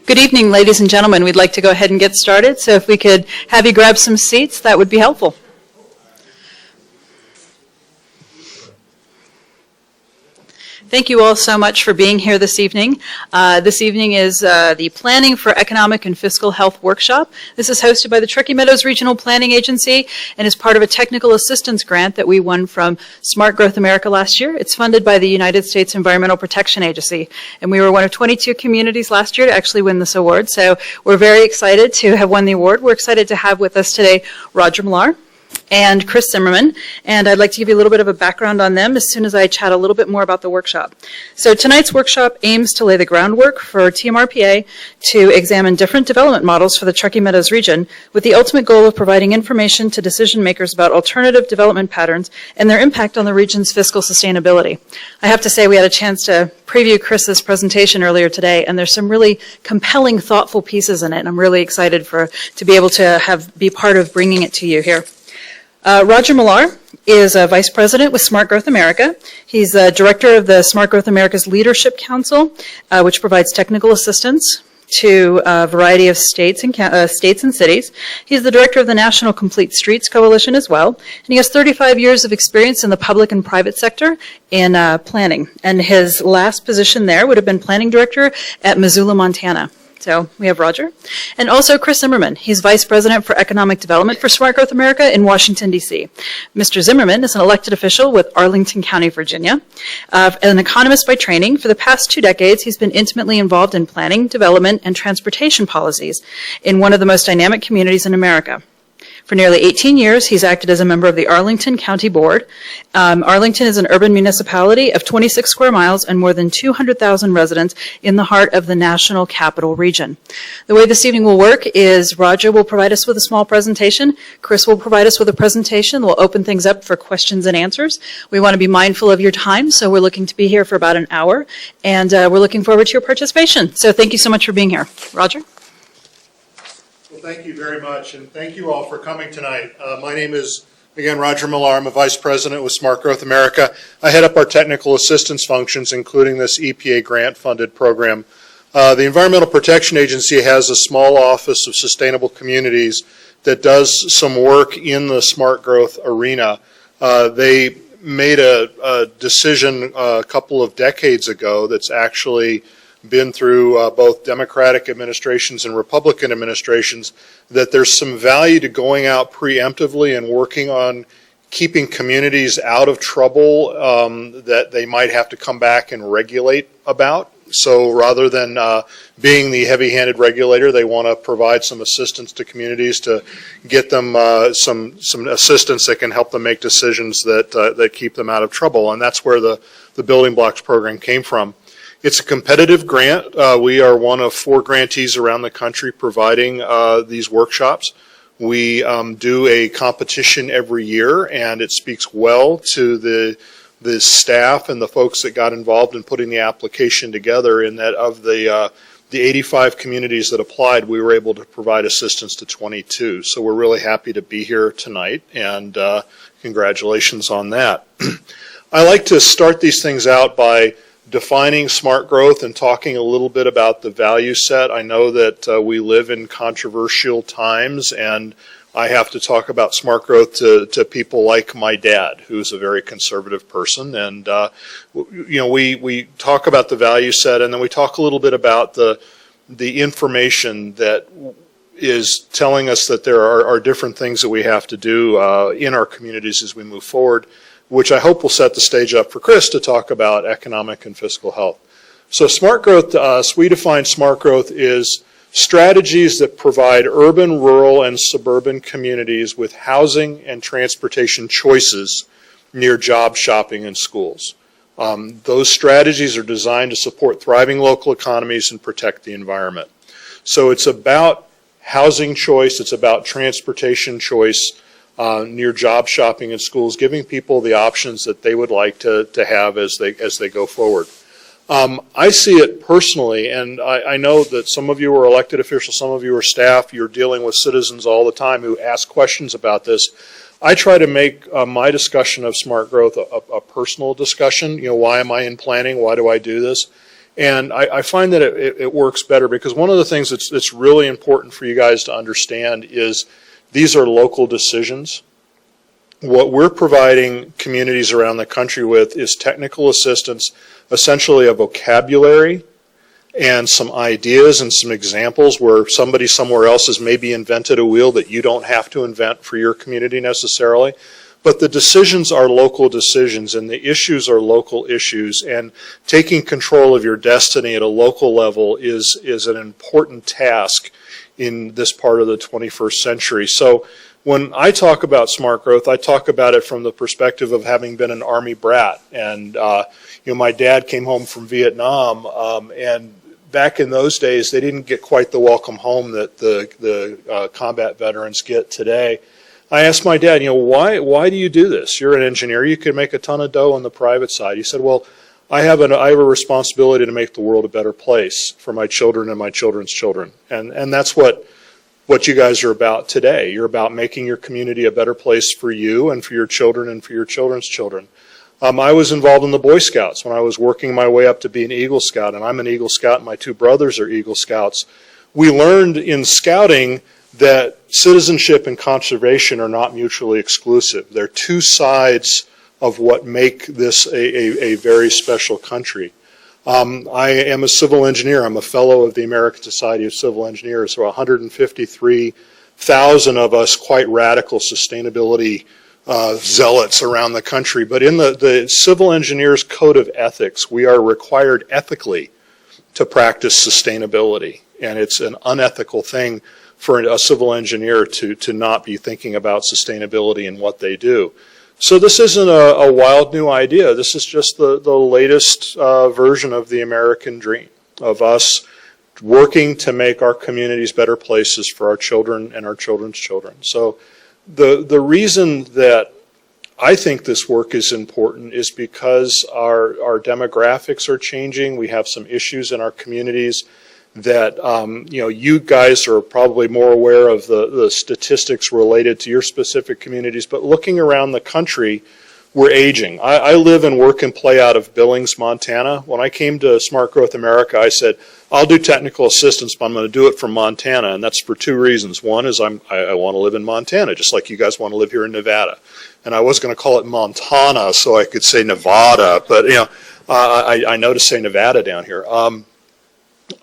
Good evening, ladies and gentlemen. We'd like to go ahead and get started, so if we could have you grab some seats, that would be helpful. Thank you all so much for being here this evening. This evening is the Planning for Economic and Fiscal Health Workshop. This is hosted by the Truckee Meadows Regional Planning Agency and is part of a technical assistance grant that we won from Smart Growth America last year. It's funded by the United States Environmental Protection Agency, and we were one of 22 communities last year to actually win this award, so we're very excited to have won the award. We're excited to have with us today Roger Millar and Chris Zimmerman, and I'd like to give you a little bit of a background on them as soon as I chat a little bit more about the workshop. So tonight's workshop aims to lay the groundwork for TMRPA to examine different development models for the Truckee Meadows region with the ultimate goal of providing information to decision makers about alternative development patterns and their impact on the region's fiscal sustainability. I have to say we had a chance to preview Chris's presentation earlier today, and there's some really compelling, thoughtful pieces in it, and I'm really excited to be able to be part of bringing it to you here. Roger Millar is a Vice President with Smart Growth America. He's the Director of the Smart Growth America's Leadership Council, which provides technical assistance to a variety of states and cities. He's the Director of the National Complete Streets Coalition as well, and he has 35 years of experience in the public and private sector in planning. And his last position there would have been Planning Director at Missoula, Montana. So we have Roger. And also Chris Zimmerman. He's Vice President for Economic Development for Smart Growth America in Washington, D.C. Mr. Zimmerman is an elected official with Arlington County, Virginia. An economist by training, for the past 2 decades, he's been intimately involved in planning, development, and transportation policies in one of the most dynamic communities in America. For nearly 18 years, he's acted as a member of the Arlington County Board. Arlington is an urban municipality of 26 square miles and more than 200,000 residents in the heart of the National Capital Region. The way this evening will work is Roger will provide us with a small presentation. Chris will provide us with a presentation. We'll open things up for questions and answers. We want to be mindful of your time, so we're looking to be here for about an hour, and we're looking forward to your participation. So thank you so much for being here. Roger? Thank you very much, and thank you all for coming tonight. My name is, again, Roger Millar. I'm a Vice President with Smart Growth America. I head up our technical assistance functions, including this EPA grant-funded program. The Environmental Protection Agency has a small office of sustainable communities that does some work in the smart growth arena. They made a decision a couple of decades ago that's actually been through both Democratic administrations and Republican administrations, that there's some value to going out preemptively and working on keeping communities out of trouble that they might have to come back and regulate about. So rather than being the heavy-handed regulator, they want to provide some assistance to communities to get them some assistance that can help them make decisions that keep them out of trouble. And that's where the Building Blocks program came from. It's a competitive grant. We are one of 4 grantees around the country providing these workshops. We do a competition every year, and it speaks well to the staff and the folks that got involved in putting the application together, in that of the 85 communities that applied, we were able to provide assistance to 22. So we're really happy to be here tonight, and congratulations on that. I like to start these things out by defining smart growth and talking a little bit about the value set. I know that we live in controversial times, and I have to talk about smart growth to people like my dad, who's a very conservative person. And we talk about the value set, and then we talk a little bit about the information that is telling us that there are different things that we have to do in our communities as we move forward, which I hope will set the stage up for Chris to talk about economic and fiscal health. So smart growth to us, we define smart growth is strategies that provide urban, rural, and suburban communities with housing and transportation choices near job, shopping, and schools. Those strategies are designed to support thriving local economies and protect the environment. So it's about housing choice, it's about transportation choice, near job, shopping, and schools, giving people the options that they would like to have as they go forward. I see it personally, and I know that some of you are elected officials, some of you are staff, you're dealing with citizens all the time who ask questions about this. I try to make my discussion of smart growth a personal discussion. Why am I in planning? Why do I do this? And I find that it works better because one of the things that's really important for you guys to understand is these are local decisions. What we're providing communities around the country with is technical assistance, essentially a vocabulary and some ideas and some examples where somebody somewhere else has maybe invented a wheel that you don't have to invent for your community necessarily. But the decisions are local decisions and the issues are local issues, and taking control of your destiny at a local level is an important task in this part of the 21st century. So when I talk about smart growth, I talk about it from the perspective of having been an Army brat. And my dad came home from Vietnam, and back in those days, they didn't get quite the welcome home that the combat veterans get today. I asked my dad, why do you do this? You're an engineer. You could make a ton of dough on the private side. He said, well, I have a responsibility to make the world a better place for my children and my children's children. And that's what you guys are about today. You're about making your community a better place for you and for your children and for your children's children. I was involved in the Boy Scouts when I was working my way up to be an Eagle Scout, and I'm an Eagle Scout and my two brothers are Eagle Scouts. We learned in scouting that citizenship and conservation are not mutually exclusive. They're two sides of what make this a very special country. I am a civil engineer. I'm a fellow of the American Society of Civil Engineers. There are 153,000 of us quite radical sustainability zealots around the country. But in the Civil Engineers Code of Ethics, we are required ethically to practice sustainability. And it's an unethical thing for a civil engineer to not be thinking about sustainability in what they do. So this isn't a wild new idea. This is just the latest version of the American dream, of us working to make our communities better places for our children and our children's children. So the reason that I think this work is important is because our demographics are changing. We have some issues in our communities that you guys are probably more aware of the statistics related to your specific communities, but looking around the country, we're aging. I live and work and play out of Billings, Montana. When I came to Smart Growth America, I said, I'll do technical assistance, but I'm going to do it from Montana, and that's for two reasons. One is I want to live in Montana, just like you guys want to live here in Nevada. And I was going to call it Montana so I could say Nevada, but I know to say Nevada down here.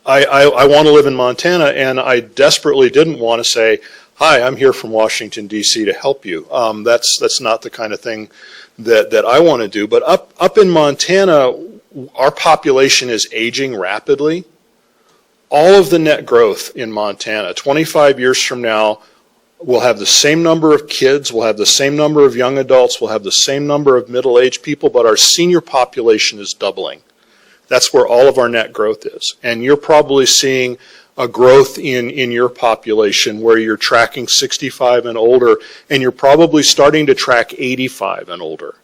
I want to live in Montana, and I desperately didn't want to say, hi, I'm here from Washington, D.C. to help you. That's not the kind of thing that I want to do. But up in Montana, our population is aging rapidly. All of the net growth in Montana, 25 years from now, we'll have the same number of kids, we'll have the same number of young adults, we'll have the same number of middle-aged people, but our senior population is doubling. That's where all of our net growth is. And you're probably seeing a growth in your population where you're tracking 65 and older, and you're probably starting to track 85 and older.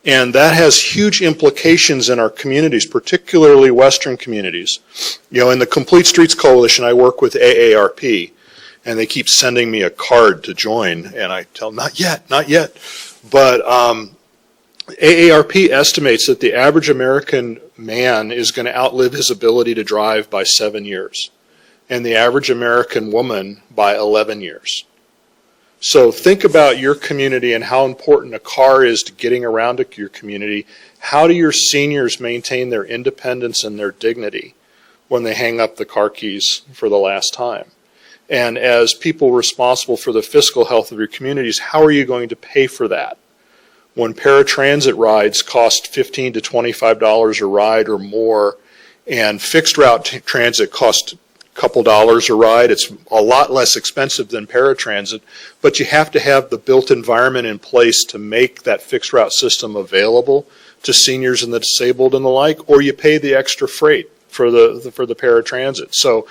And that has huge implications in our communities, particularly Western communities. In the Complete Streets Coalition, I work with AARP, and they keep sending me a card to join, and I tell them, not yet. But AARP estimates that the average American man is going to outlive his ability to drive by 7 years, and the average American woman by 11 years. So think about your community and how important a car is to getting around to your community. How do your seniors maintain their independence and their dignity when they hang up the car keys for the last time? And as people responsible for the fiscal health of your communities, how are you going to pay for that? When paratransit rides cost $15 to $25 a ride or more, and fixed route transit costs a couple dollars a ride, it's a lot less expensive than paratransit, but you have to have the built environment in place to make that fixed route system available to seniors and the disabled and the like, or you pay the extra freight for the paratransit. So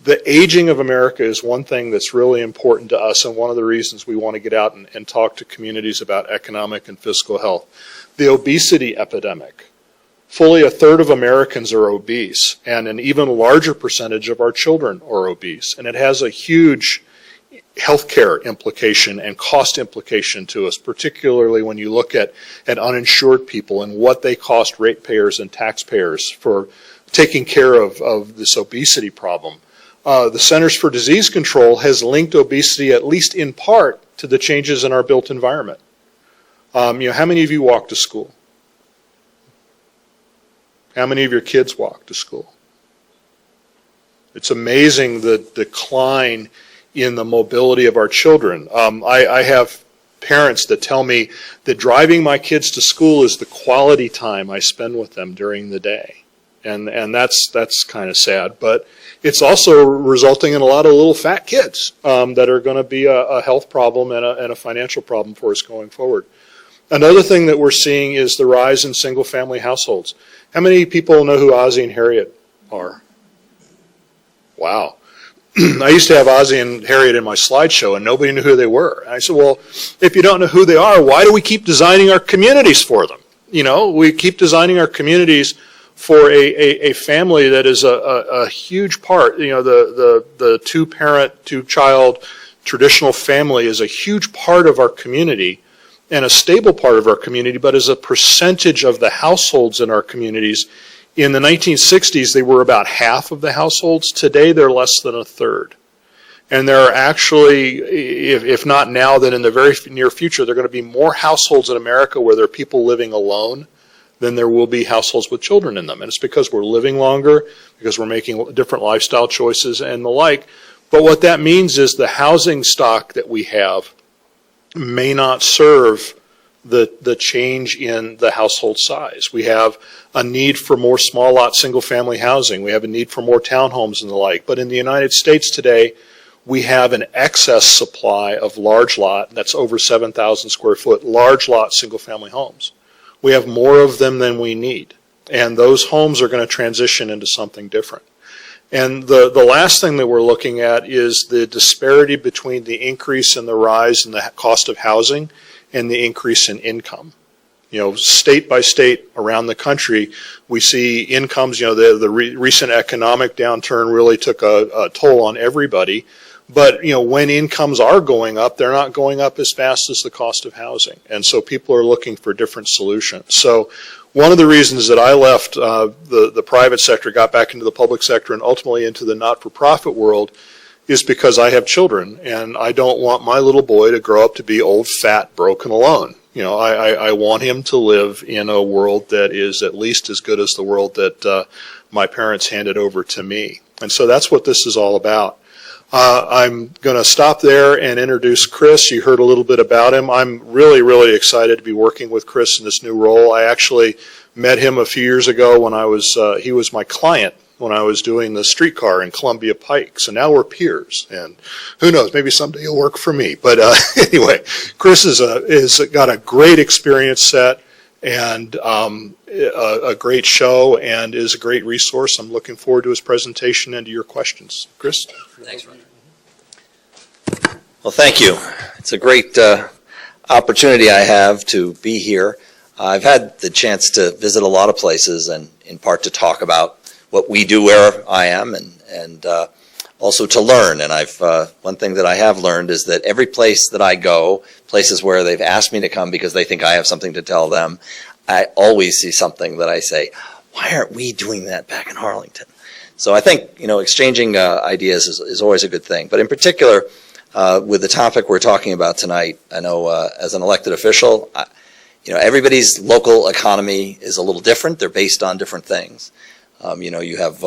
the aging of America is one thing that's really important to us, and one of the reasons we want to get out and talk to communities about economic and fiscal health. The obesity epidemic. Fully a third of Americans are obese, and an even larger percentage of our children are obese. And it has a huge healthcare implication and cost implication to us, particularly when you look at uninsured people and what they cost ratepayers and taxpayers for taking care of this obesity problem. The Centers for Disease Control has linked obesity, at least in part, to the changes in our built environment. How many of you walk to school? How many of your kids walk to school? It's amazing the decline in the mobility of our children. I have parents that tell me that driving my kids to school is the quality time I spend with them during the day. And that's kind of sad. But it's also resulting in a lot of little fat kids that are going to be a health problem and a financial problem for us going forward. Another thing that we're seeing is the rise in single-family households. How many people know who Ozzie and Harriet are? Wow. I used to have Ozzie and Harriet in my slideshow, and nobody knew who they were. And I said, well, if you don't know who they are, why do we keep designing our communities for them? We keep designing our communities for a family that is a huge part. The two-parent, two-child traditional family is a huge part of our community and a stable part of our community, but as a percentage of the households in our communities, in the 1960s, they were about half of the households. Today, they're less than a third. And there are actually, if not now, then in the very near future, there are going to be more households in America where there are people living alone than there will be households with children in them. And it's because we're living longer, because we're making different lifestyle choices and the like. But what that means is the housing stock that we have may not serve the change in the household size. We have a need for more small lot single family housing. We have a need for more townhomes and the like. But in the United States today, we have an excess supply of large lot, that's over 7,000 square foot, large lot single family homes. We have more of them than we need. And those homes are going to transition into something different. And the last thing that we're looking at is the disparity between the increase in the rise in the cost of housing and the increase in income. State by state around the country, we see incomes, the recent economic downturn really took a toll on everybody. But, when incomes are going up, they're not going up as fast as the cost of housing. And so people are looking for different solutions. So one of the reasons that I left the private sector, got back into the public sector, and ultimately into the not-for-profit world is because I have children, and I don't want my little boy to grow up to be old, fat, broken, alone. I want him to live in a world that is at least as good as the world that my parents handed over to me. And so that's what this is all about. I'm going to stop there and introduce Chris. You heard a little bit about him. I'm really, really excited to be working with Chris in this new role. I actually met him a few years ago when he was my client when I was doing the streetcar in Columbia Pike. So now we're peers, and who knows, maybe someday he'll work for me. But anyway, Chris is got a great experience set and a great show and is a great resource. I'm looking forward to his presentation and to your questions. Chris? Thanks, Roger. Well, thank you. It's a great opportunity I have to be here. I've had the chance to visit a lot of places and in part to talk about what we do where I am and also to learn. And one thing that I have learned is that every place that I go, places where they've asked me to come because they think I have something to tell them, I always see something that I say, why aren't we doing that back in Harlington? So I think, exchanging ideas is always a good thing. But in particular, with the topic we're talking about tonight, I know as an elected official, everybody's local economy is a little different. They're based on different things. You have,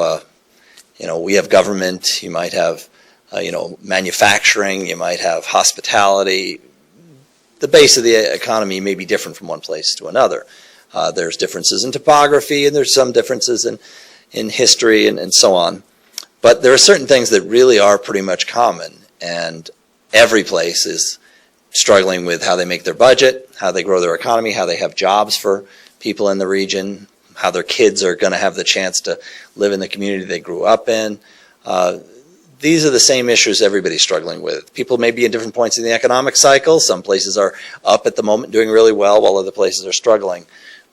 we have government, you might have, manufacturing, you might have hospitality. The base of the economy may be different from one place to another. There's differences in topography, and there's some differences in history and so on. But there are certain things that really are pretty much common, and every place is struggling with how they make their budget, how they grow their economy, how they have jobs for people in the region, how their kids are going to have the chance to live in the community they grew up in. These are the same issues everybody's struggling with. People may be in different points in the economic cycle. Some places are up at the moment doing really well, while other places are struggling.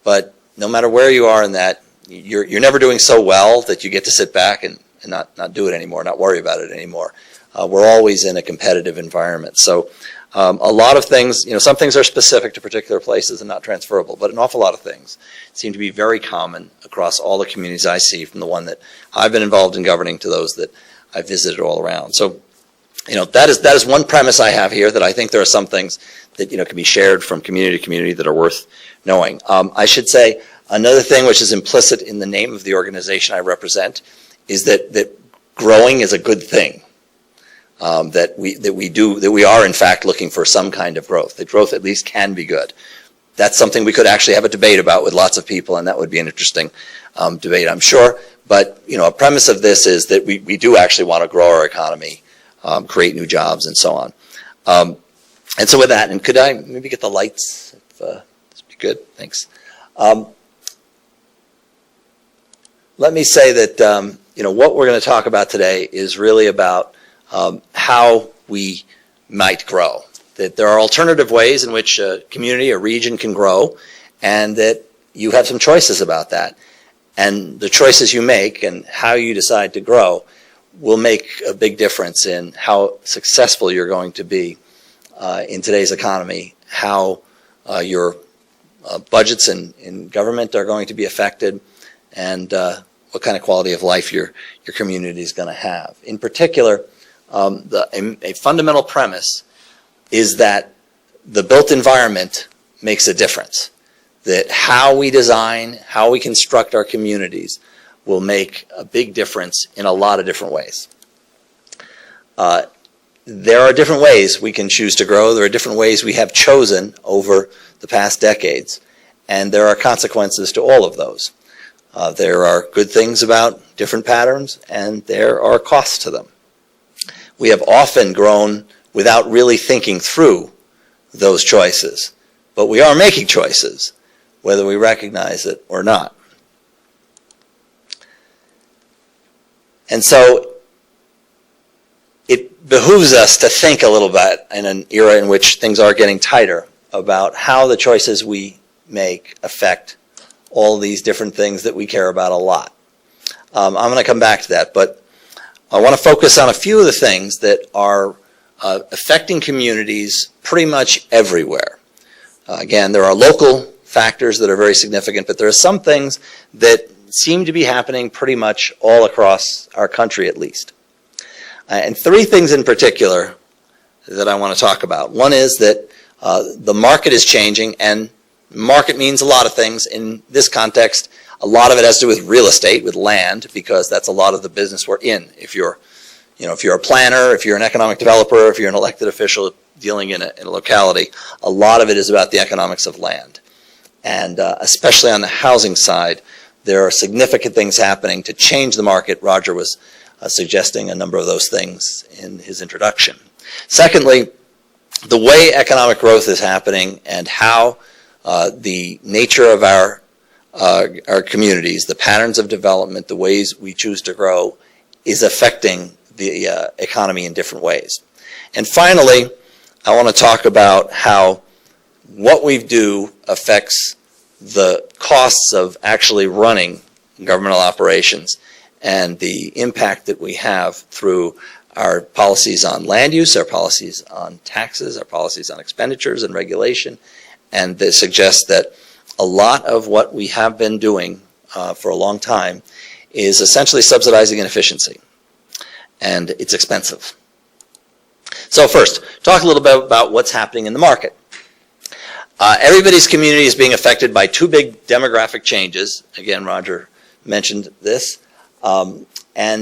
But no matter where you are in that, you're never doing so well that you get to sit back and not do it anymore, not worry about it anymore. We're always in a competitive environment. So A lot of things, some things are specific to particular places and not transferable, but an awful lot of things seem to be very common across all the communities I see, from the one that I've been involved in governing to those that I've visited all around. So, that is one premise I have here, that I think there are some things that, can be shared from community to community that are worth knowing. I should say another thing which is implicit in the name of the organization I represent is that growing is a good thing. That we are in fact looking for some kind of growth. That growth at least can be good. That's something we could actually have a debate about with lots of people, and that would be an interesting debate, I'm sure. But a premise of this is that we do actually want to grow our economy, create new jobs, and so on. And so with that, and could I maybe get the lights? This would be good. Thanks. Let me say that what we're going to talk about today is really about how we might grow. That there are alternative ways in which a community, a region can grow, and that you have some choices about that. And the choices you make and how you decide to grow will make a big difference in how successful you're going to be in today's economy, how your budgets in government are going to be affected, and what kind of quality of life your community is going to have. In particular, a fundamental premise is that the built environment makes a difference. That how we design, how we construct our communities will make a big difference in a lot of different ways. There are different ways we can choose to grow. There are different ways we have chosen over the past decades, and there are consequences to all of those. There are good things about different patterns, and there are costs to them. We have often grown without really thinking through those choices, but we are making choices, whether we recognize it or not. And so it behooves us to think a little bit in an era in which things are getting tighter about how the choices we make affect all these different things that we care about a lot. I'm going to come back to that, but I want to focus on a few of the things that are affecting communities pretty much everywhere. Again, there are local factors that are very significant, but there are some things that seem to be happening pretty much all across our country at least. And three things in particular that I want to talk about. One is that the market is changing, and market means a lot of things. In this context, a lot of it has to do with real estate, with land, because that's a lot of the business we're in. If you're a planner, if you're an economic developer, if you're an elected official dealing in a locality, a lot of it is about the economics of land. And especially on the housing side, there are significant things happening to change the market. Roger was suggesting a number of those things in his introduction. Secondly, the way economic growth is happening and how the nature of our communities, the patterns of development, the ways we choose to grow, is affecting the economy in different ways. And finally, I want to talk about how what we do affects the costs of actually running governmental operations and the impact that we have through our policies on land use, our policies on taxes, our policies on expenditures and regulation. And this suggests that a lot of what we have been doing for a long time is essentially subsidizing inefficiency. And it's expensive. So first, talk a little bit about what's happening in the market. Everybody's community is being affected by two big demographic changes. Again, Roger mentioned this. And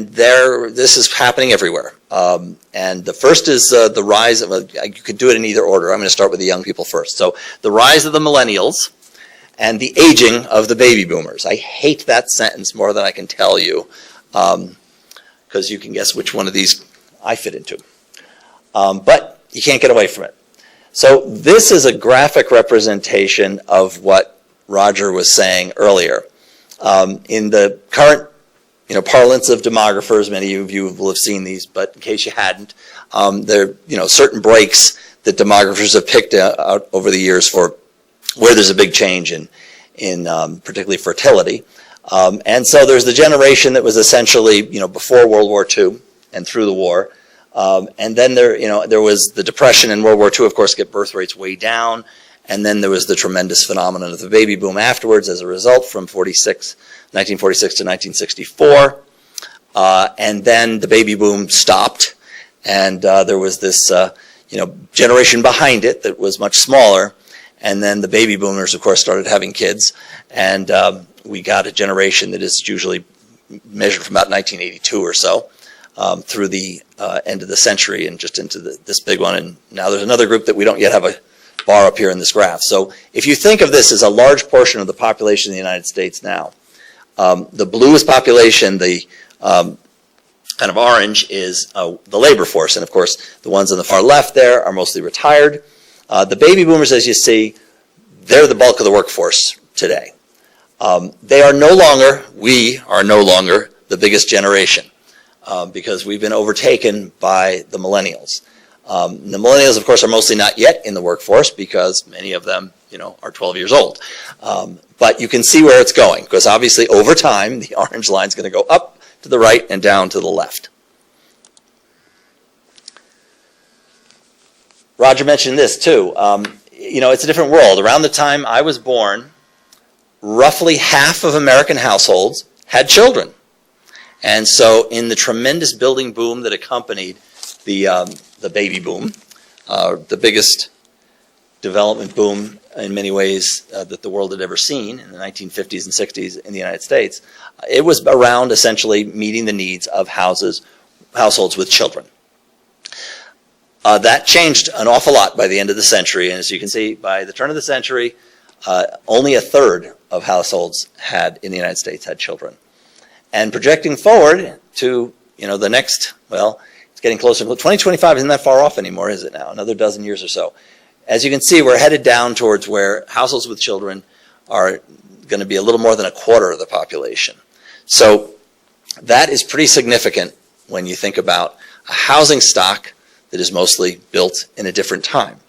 this is happening everywhere. And the first is the rise of, you could do it in either order. I'm going to start with the young people first. So the rise of the millennials and the aging of the baby boomers. I hate that sentence more than I can tell you, because you can guess which one of these I fit into. But you can't get away from it. So this is a graphic representation of what Roger was saying earlier. In the current parlance of demographers, many of you will have seen these, but in case you hadn't, there are certain breaks that demographers have picked out over the years for where there's a big change in particularly fertility. And so there's the generation that was essentially, before World War II and through the war, And then there was the Depression and World War II, of course, get birth rates way down. And then there was the tremendous phenomenon of the baby boom afterwards as a result from 1946 to 1964. And then the baby boom stopped, and there was this generation behind it that was much smaller. And then the baby boomers, of course, started having kids, and we got a generation that is usually measured from about 1982 or so through the end of the century and just into this big one. And now there's another group that we don't yet have a bar up here in this graph. So if you think of this as a large portion of the population in the United States now, the bluest population, the kind of orange, is the labor force. And of course, the ones on the far left there are mostly retired. The baby boomers, as you see, they're the bulk of the workforce today. We are no longer the biggest generation because we've been overtaken by the millennials. The millennials, of course, are mostly not yet in the workforce because many of them, are 12 years old. But you can see where it's going because obviously over time, the orange line is going to go up to the right and down to the left. Roger mentioned this too. It's a different world. Around the time I was born, roughly half of American households had children. And so in the tremendous building boom that accompanied the baby boom, the biggest development boom in many ways that the world had ever seen in the 1950s and 60s in the United States, it was around essentially meeting the needs of households with children. That changed an awful lot by the end of the century, and as you can see, by the turn of the century, only a third of households in the United States had children. And projecting forward to the next, it's getting closer. 2025 isn't that far off anymore, is it now? Another dozen years or so. As you can see, we're headed down towards where households with children are going to be a little more than a quarter of the population. So that is pretty significant when you think about a housing stock that is mostly built in a different time.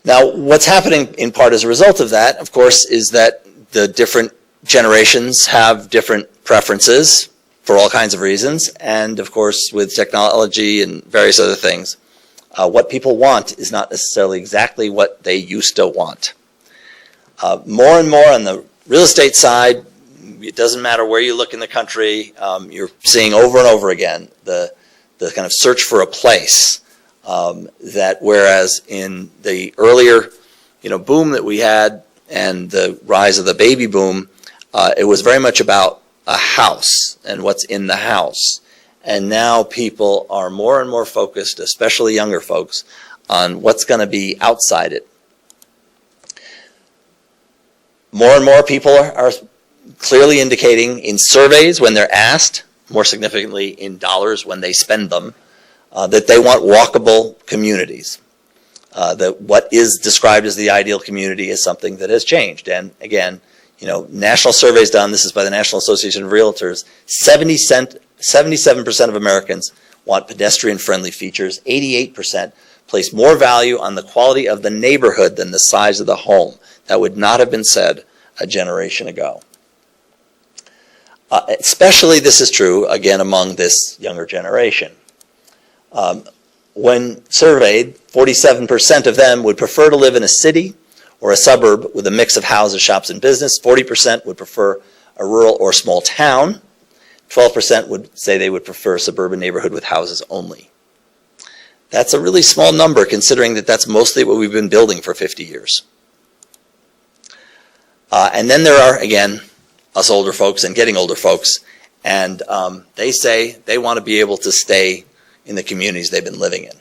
Now, what's happening in part as a result of that, of course, is that the different generations have different preferences for all kinds of reasons, and of course, with technology and various other things, what people want is not necessarily exactly what they used to want. More and more on the real estate side, it doesn't matter where you look in the country, you're seeing over and over again the kind of search for a place that whereas in the earlier boom that we had and the rise of the baby boom, it was very much about a house and what's in the house. And now people are more and more focused, especially younger folks, on what's going to be outside it. More and more people are clearly indicating in surveys when they're asked, more significantly in dollars when they spend them, that they want walkable communities. That what is described as the ideal community is something that has changed. And again, national surveys done, this is by the National Association of Realtors, 77% of Americans want pedestrian-friendly features. 88% place more value on the quality of the neighborhood than the size of the home. That would not have been said a generation ago. Especially this is true, again, among this younger generation. When surveyed, 47% of them would prefer to live in a city or a suburb with a mix of houses, shops, and business. 40% would prefer a rural or small town. 12% would say they would prefer a suburban neighborhood with houses only. That's a really small number considering that that's mostly what we've been building for 50 years. And then there are, again, us older folks and getting older folks, and they say they want to be able to stay in the communities they've been living in.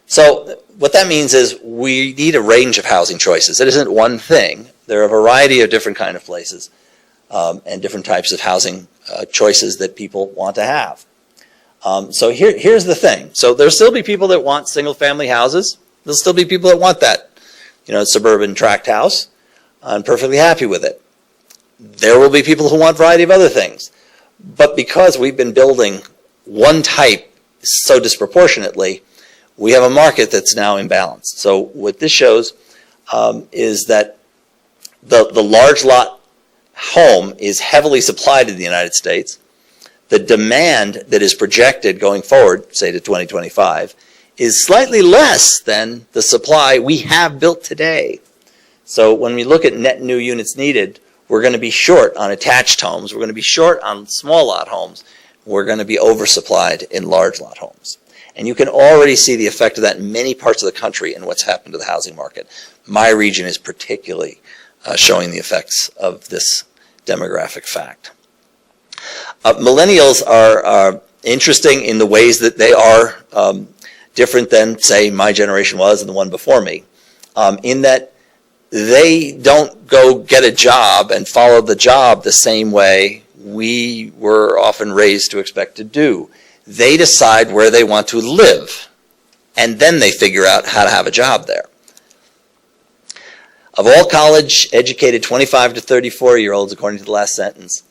So what that means is we need a range of housing choices. It isn't one thing. There are a variety of different kind of places and different types of housing choices that people want to have. So here's the thing. So there'll still be people that want single-family houses. There'll still be people that want that, suburban tract house. I'm perfectly happy with it. There will be people who want a variety of other things. But because we've been building one type so disproportionately, we have a market that's now imbalanced. So what this shows is that the large lot home is heavily supplied in the United States, the demand that is projected going forward, say to 2025, is slightly less than the supply we have built today. So when we look at net new units needed, we're going to be short on attached homes, we're going to be short on small lot homes, we're going to be oversupplied in large lot homes. And you can already see the effect of that in many parts of the country and what's happened to the housing market. My region is particularly showing the effects of this demographic fact. Millennials are interesting in the ways that they are different than, say, my generation was and the one before me, in that they don't go get a job and follow the job the same way we were often raised to expect to do. They decide where they want to live, and then they figure out how to have a job there. Of all college-educated 25 to 34-year-olds, according to the last census,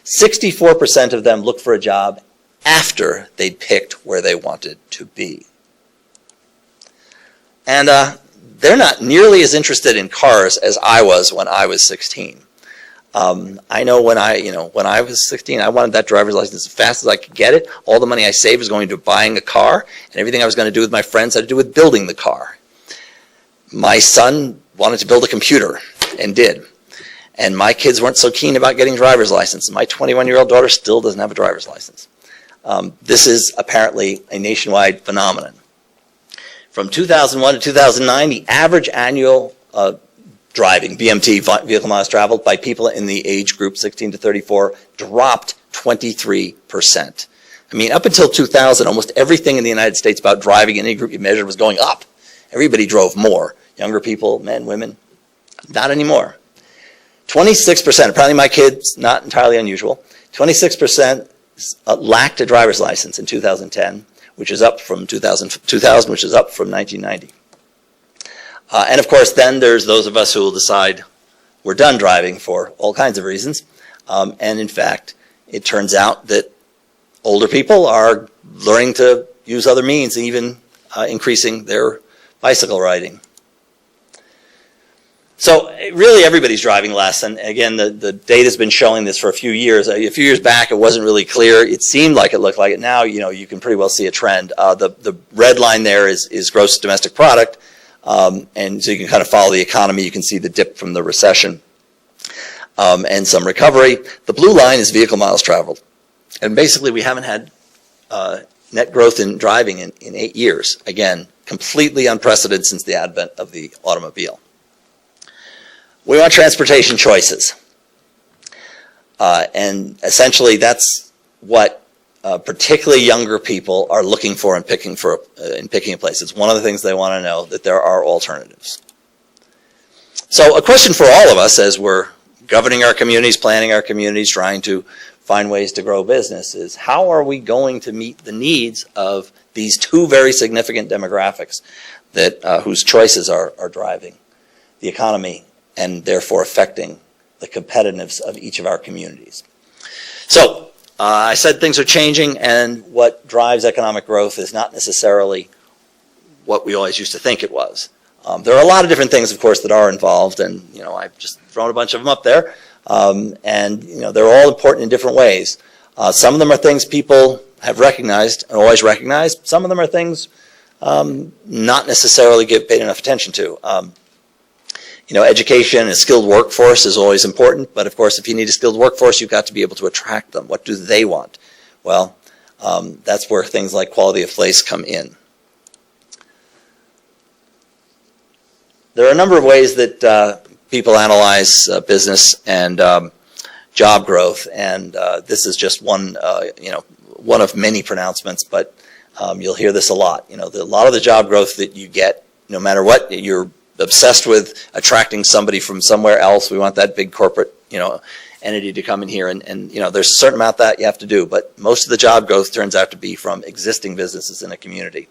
64% of them looked for a job after they'd picked where they wanted to be. And they're not nearly as interested in cars as I was when I was 16. I know when I was 16, I wanted that driver's license as fast as I could get it. All the money I saved was going to buying a car, and everything I was going to do with my friends had to do with building the car. My son wanted to build a computer, and did. And my kids weren't so keen about getting a driver's license. My 21-year-old daughter still doesn't have a driver's license. This is apparently a nationwide phenomenon. From 2001 to 2009, the average annual driving, VMT, vehicle miles traveled, by people in the age group 16 to 34 dropped 23%. I mean, up until 2000, almost everything in the United States about driving in any group you measured was going up. Everybody drove more. Younger people, men, women, not anymore. 26%, apparently my kids, not entirely unusual, 26% lacked a driver's license in 2010, which is up from 2000, which is up from 1990. And of course, then there's those of us who will decide we're done driving for all kinds of reasons. And in fact, it turns out that older people are learning to use other means, even increasing their bicycle riding. So really everybody's driving less, and again, the data's been showing this for a few years. A few years back, it wasn't really clear. It seemed like it looked like it. Now, you can pretty well see a trend. The red line there is gross domestic product, and so you can kind of follow the economy. You can see the dip from the recession and some recovery. The blue line is vehicle miles traveled, and basically we haven't had net growth in driving in 8 years. Again, completely unprecedented since the advent of the automobile. We want transportation choices. And essentially that's what particularly younger people are looking for in picking a place. It's one of the things they want to know, that there are alternatives. So a question for all of us as we're governing our communities, planning our communities, trying to find ways to grow business is, how are we going to meet the needs of these two very significant demographics that whose choices are driving the economy and therefore affecting the competitiveness of each of our communities. So I said things are changing, and what drives economic growth is not necessarily what we always used to think it was. There are a lot of different things, of course, that are involved, and I've just thrown a bunch of them up there, and they're all important in different ways. Some of them are things people have recognized and always recognized. Some of them are things not necessarily paid enough attention to. Education and a skilled workforce is always important, but of course, if you need a skilled workforce, you've got to be able to attract them. What do they want? Well, that's where things like quality of place come in. There are a number of ways that people analyze business and job growth, and this is just one of many pronouncements, but you'll hear this a lot. A lot of the job growth that you get, no matter what, you're obsessed with attracting somebody from somewhere else. We want that big corporate, entity to come in here, and there's a certain amount that you have to do, but most of the job growth turns out to be from existing businesses in a community.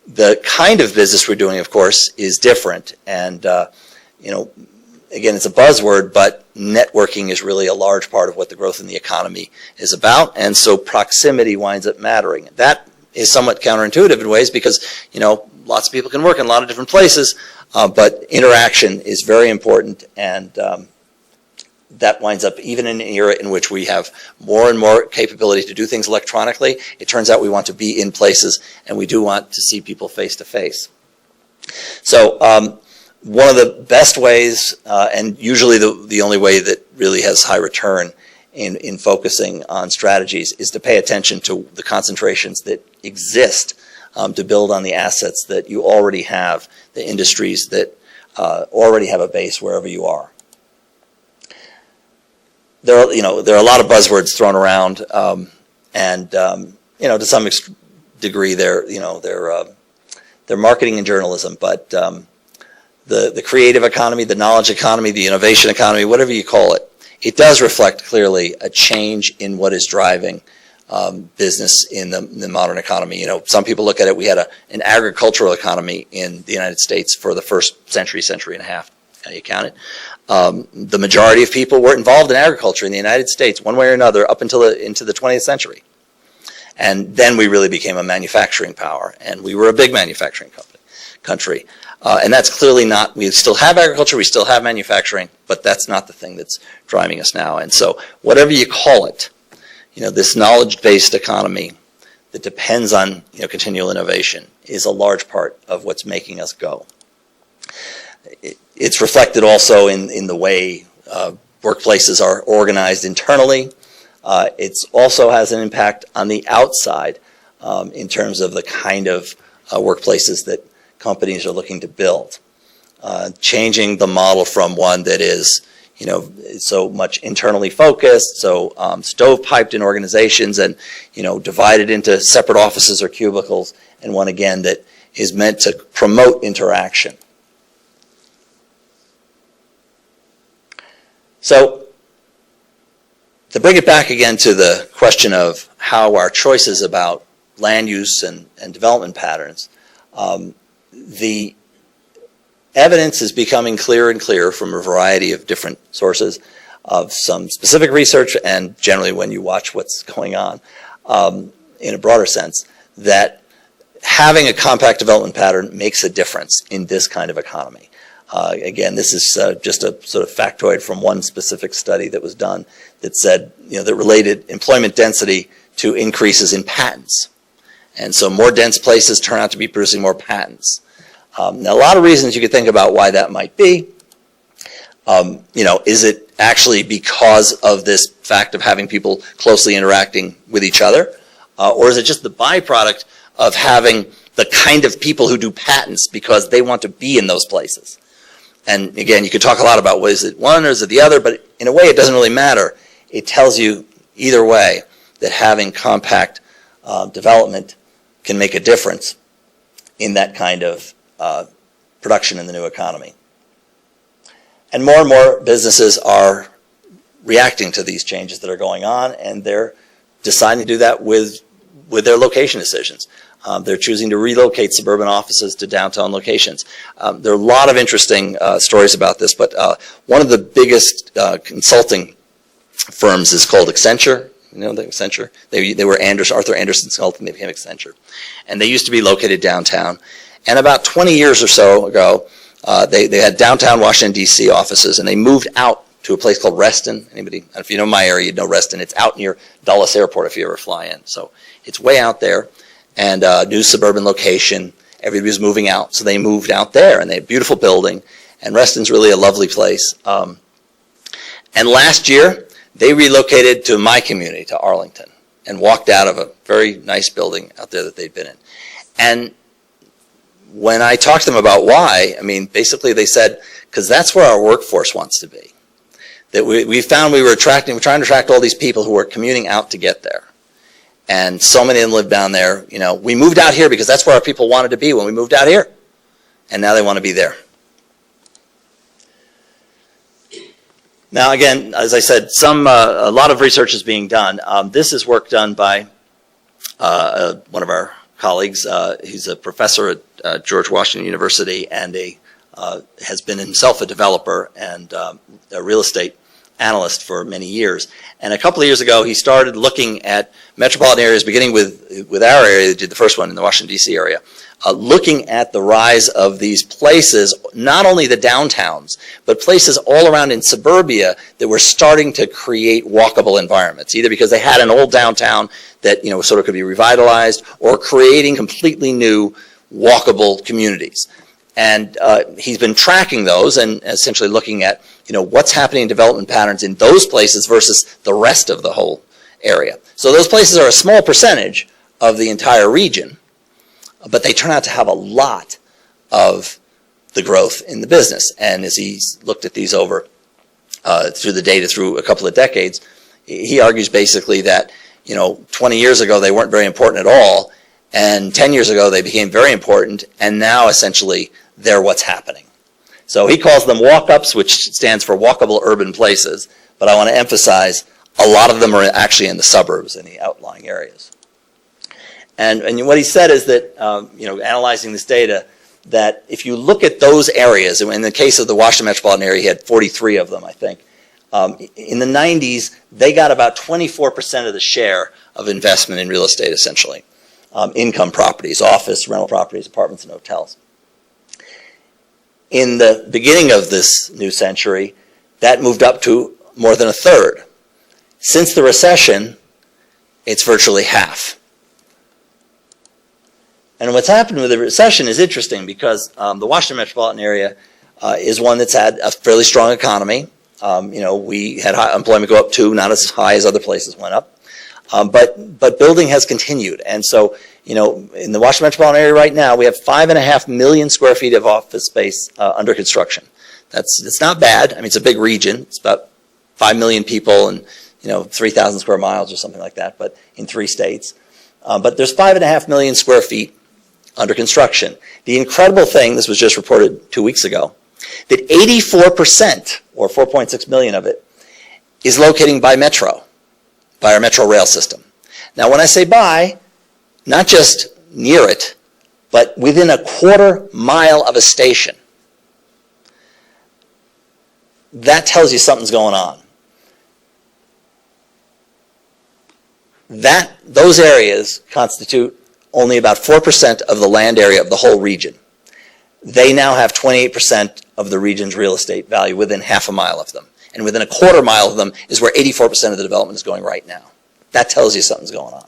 The kind of business we're doing, of course, is different, and again, it's a buzzword, but networking is really a large part of what the growth in the economy is about, and so proximity winds up mattering. That is somewhat counterintuitive in ways because, lots of people can work in a lot of different places, but interaction is very important, and that winds up, even in an era in which we have more and more capability to do things electronically, it turns out we want to be in places, and we do want to see people face to face. So one of the best ways, and usually the only way that really has high return in focusing on strategies, is to pay attention to the concentrations that exist, to build on the assets that you already have, the industries that already have a base wherever you are. There are a lot of buzzwords thrown around, and to some degree they're marketing and journalism, but the creative economy, the knowledge economy, the innovation economy, whatever you call it, it does reflect clearly a change in what is driving business in the modern economy. Some people look at it, we had an agricultural economy in the United States for the first century and a half, you count it. The majority of people were involved in agriculture in the United States, one way or another, up until into the 20th century. And then we really became a manufacturing power, and we were a big manufacturing country. And that's clearly not, we still have agriculture, we still have manufacturing, but that's not the thing that's driving us now. And so whatever you call it, this knowledge-based economy that depends on continual innovation is a large part of what's making us go. It's reflected also in the way workplaces are organized internally. It also has an impact on the outside in terms of the kind of workplaces that companies are looking to build. Changing the model from one that is so much internally focused, so stovepiped in organizations and divided into separate offices or cubicles, and one again that is meant to promote interaction. So, to bring it back again to the question of how our choices about land use and development patterns, the evidence is becoming clearer and clearer from a variety of different sources of some specific research, and generally when you watch what's going on in a broader sense, that having a compact development pattern makes a difference in this kind of economy. Again, this is just a sort of factoid from one specific study that was done that said, that related employment density to increases in patents. And so more dense places turn out to be producing more patents. Now, a lot of reasons you could think about why that might be. Is it actually because of this fact of having people closely interacting with each other? Or is it just the byproduct of having the kind of people who do patents because they want to be in those places? And again, you could talk a lot about, is it one or is it the other, but in a way it doesn't really matter. It tells you either way that having compact development can make a difference in that kind of production in the new economy. And more businesses are reacting to these changes that are going on, and they're deciding to do that with their location decisions. They're choosing to relocate suburban offices to downtown locations. There are a lot of interesting stories about this, but one of the biggest consulting firms is called Accenture. Accenture? They were Arthur Andersen Consulting, they became Accenture. And they used to be located downtown. And about 20 years or so ago, they had downtown Washington, D.C. offices, and they moved out to a place called Reston. Anybody, if you know my area, you'd know Reston. It's out near Dulles Airport if you ever fly in. So it's way out there. And new suburban location. Everybody was moving out, so they moved out there, and they had a beautiful building. And Reston's really a lovely place. And last year, they relocated to my community, to Arlington, and walked out of a very nice building out there that they'd been in. And when I talked to them about why, basically they said, because that's where our workforce wants to be. That we found we were trying to attract all these people who were commuting out to get there. And so many of them live down there. We moved out here because that's where our people wanted to be when we moved out here. And now they want to be there. Now, again, as I said, a lot of research is being done. This is work done by one of our colleagues. He's a professor at George Washington University and has been himself a developer and a real estate analyst for many years. And a couple of years ago, he started looking at metropolitan areas, beginning with our area, that did the first one in the Washington, D.C. area, looking at the rise of these places, not only the downtowns, but places all around in suburbia that were starting to create walkable environments, either because they had an old downtown that sort of could be revitalized, or creating completely new walkable communities. And he's been tracking those and essentially looking at what's happening in development patterns in those places versus the rest of the whole area. So those places are a small percentage of the entire region, but they turn out to have a lot of the growth in the business. And as he's looked at these over through the data through a couple of decades, he argues basically that 20 years ago they weren't very important at all, and 10 years ago they became very important, and now essentially they're what's happening. So he calls them walk-ups, which stands for walkable urban places, but I want to emphasize a lot of them are actually in the suburbs, in the outlying areas. And what he said is that, analyzing this data, that if you look at those areas, and in the case of the Washington metropolitan area, he had 43 of them, I think. In the 90s, they got about 24% of the share of investment in real estate, essentially. Income properties, office, rental properties, apartments, and hotels. In the beginning of this new century, that moved up to more than a third. Since the recession, it's virtually half. And what's happened with the recession is interesting because the Washington metropolitan area is one that's had a fairly strong economy. We had high employment go up too, not as high as other places went up. But building has continued. And so, in the Washington metropolitan area right now, we have 5.5 million square feet of office space under construction. It's not bad. I mean, it's a big region. It's about 5 million people and, 3,000 square miles or something like that, but in 3 states. But there's 5.5 million square feet under construction. The incredible thing, this was just reported 2 weeks ago, that 84%, or 4.6 million of it, is located by metro, by our metro rail system. Now, when I say by, not just near it, but within a quarter mile of a station. That tells you something's going on. Those areas constitute only about 4% of the land area of the whole region. They now have 28% of the region's real estate value within half a mile of them. And within a quarter mile of them is where 84% of the development is going right now. That tells you something's going on.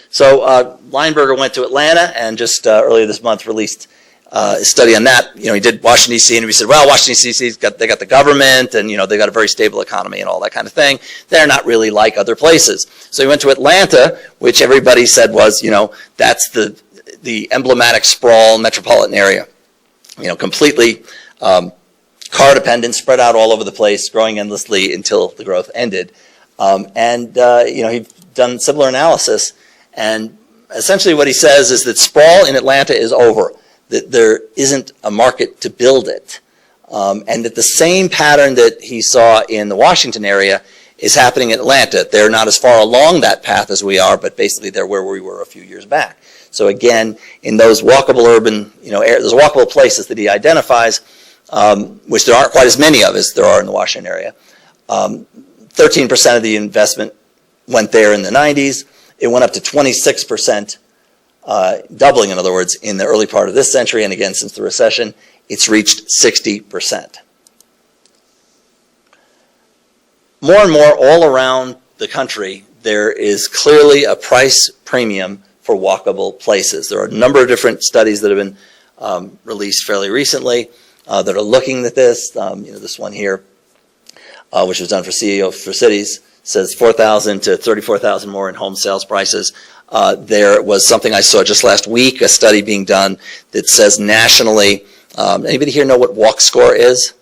So Lineberger went to Atlanta and just earlier this month released a study on that. He did Washington, D.C., and we said, well, Washington, D.C., they got the government, and, they've got a very stable economy and all that kind of thing. They're not really like other places. So he went to Atlanta, which everybody said was, that's the emblematic sprawl metropolitan area. Completely car dependent, spread out all over the place, growing endlessly until the growth ended. He'd done similar analysis, and essentially what he says is that sprawl in Atlanta is over, that there isn't a market to build it, and that the same pattern that he saw in the Washington area is happening in Atlanta. They're not as far along that path as we are, but basically they're where we were a few years back. So again, in those walkable urban, those walkable places that he identifies, which there aren't quite as many of as there are in the Washington area, 13% of the investment went there in the 90s. It went up to 26%, doubling, in other words, in the early part of this century. And again, since the recession, it's reached 60%. More and more all around the country, there is clearly a price premium for walkable places. There are a number of different studies that have been released fairly recently that are looking at this. This one here, which was done for CEO for Cities, says 4,000 to 34,000 more in home sales prices. There was something I saw just last week, a study being done that says nationally, anybody here know what Walk Score is?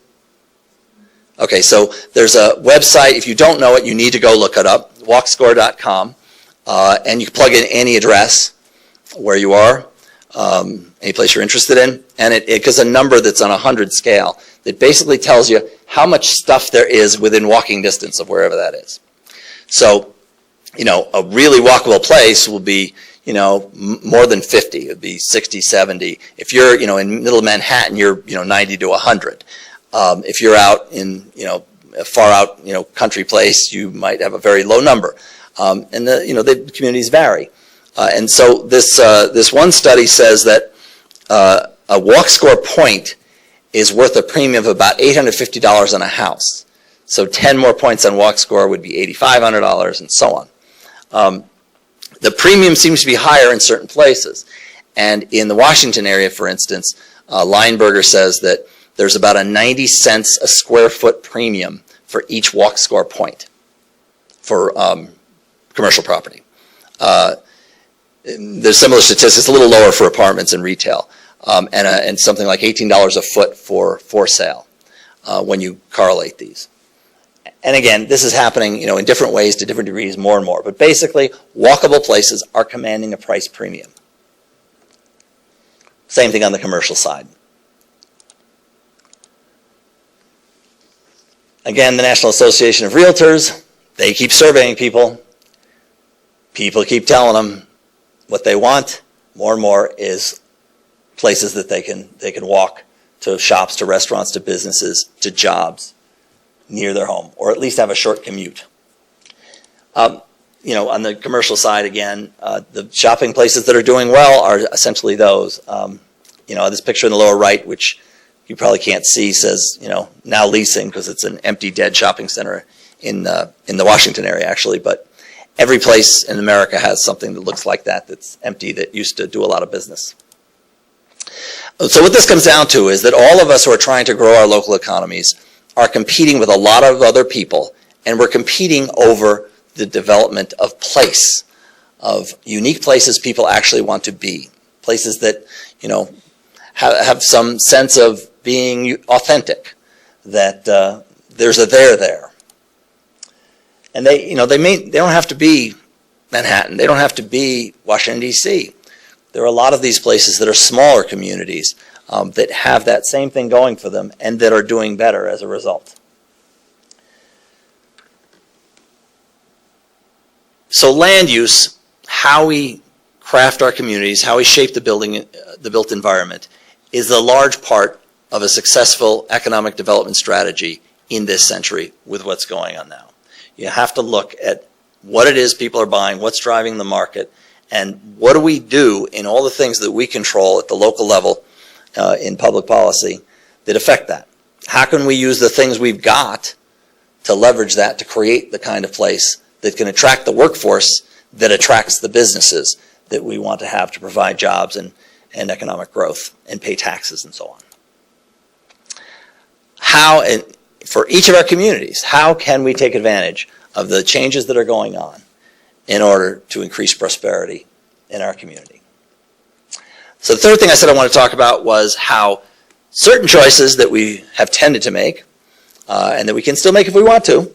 Okay, so there's a website. If you don't know it, you need to go look it up, walkscore.com, and you can plug in any address where you are, any place you're interested in, and it gives a number that's on a 100 scale that basically tells you how much stuff there is within walking distance of wherever that is. So, a really walkable place will be, more than 50. It would be 60, 70. If you're, in middle of Manhattan, you're, 90 to 100. If you're out in, a far out, country place, you might have a very low number. And the communities vary. And so this one study says that a walk score point is worth a premium of about $850 on a house. So 10 more points on walk score would be $8,500 and so on. The premium seems to be higher in certain places. And in the Washington area, for instance, Lineberger says that there's about a 90 cents a square foot premium for each walk score point for commercial property. There's similar statistics, a little lower for apartments and retail, and something like $18 a foot for sale when you correlate these. And again, this is happening, in different ways to different degrees, more and more. But basically, walkable places are commanding a price premium. Same thing on the commercial side. Again, the National Association of Realtors, they keep surveying people. People keep telling them what they want more and more is places that they can walk to, shops, to restaurants, to businesses, to jobs near their home, or at least have a short commute. On the commercial side, again, the shopping places that are doing well are essentially those. This picture in the lower right, which you probably can't see, says, now leasing, because it's an empty, dead shopping center in the Washington area, actually. But every place in America has something that looks like that, that's empty, that used to do a lot of business. So what this comes down to is that all of us who are trying to grow our local economies are competing with a lot of other people, and we're competing over the development of place, of unique places people actually want to be, places that, have some sense of being authentic, that there's a there. And they don't have to be Manhattan, they don't have to be Washington, D.C. There are a lot of these places that are smaller communities that have that same thing going for them and that are doing better as a result. So land use, how we craft our communities, how we shape the built environment, is a large part of a successful economic development strategy in this century with what's going on now. You have to look at what it is people are buying, what's driving the market, and what do we do in all the things that we control at the local level in public policy that affect that. How can we use the things we've got to leverage that to create the kind of place that can attract the workforce that attracts the businesses that we want to have to provide jobs and economic growth and pay taxes and so on. How, and for each of our communities, how can we take advantage of the changes that are going on in order to increase prosperity in our community? So the third thing I said I want to talk about was how certain choices that we have tended to make, and that we can still make if we want to,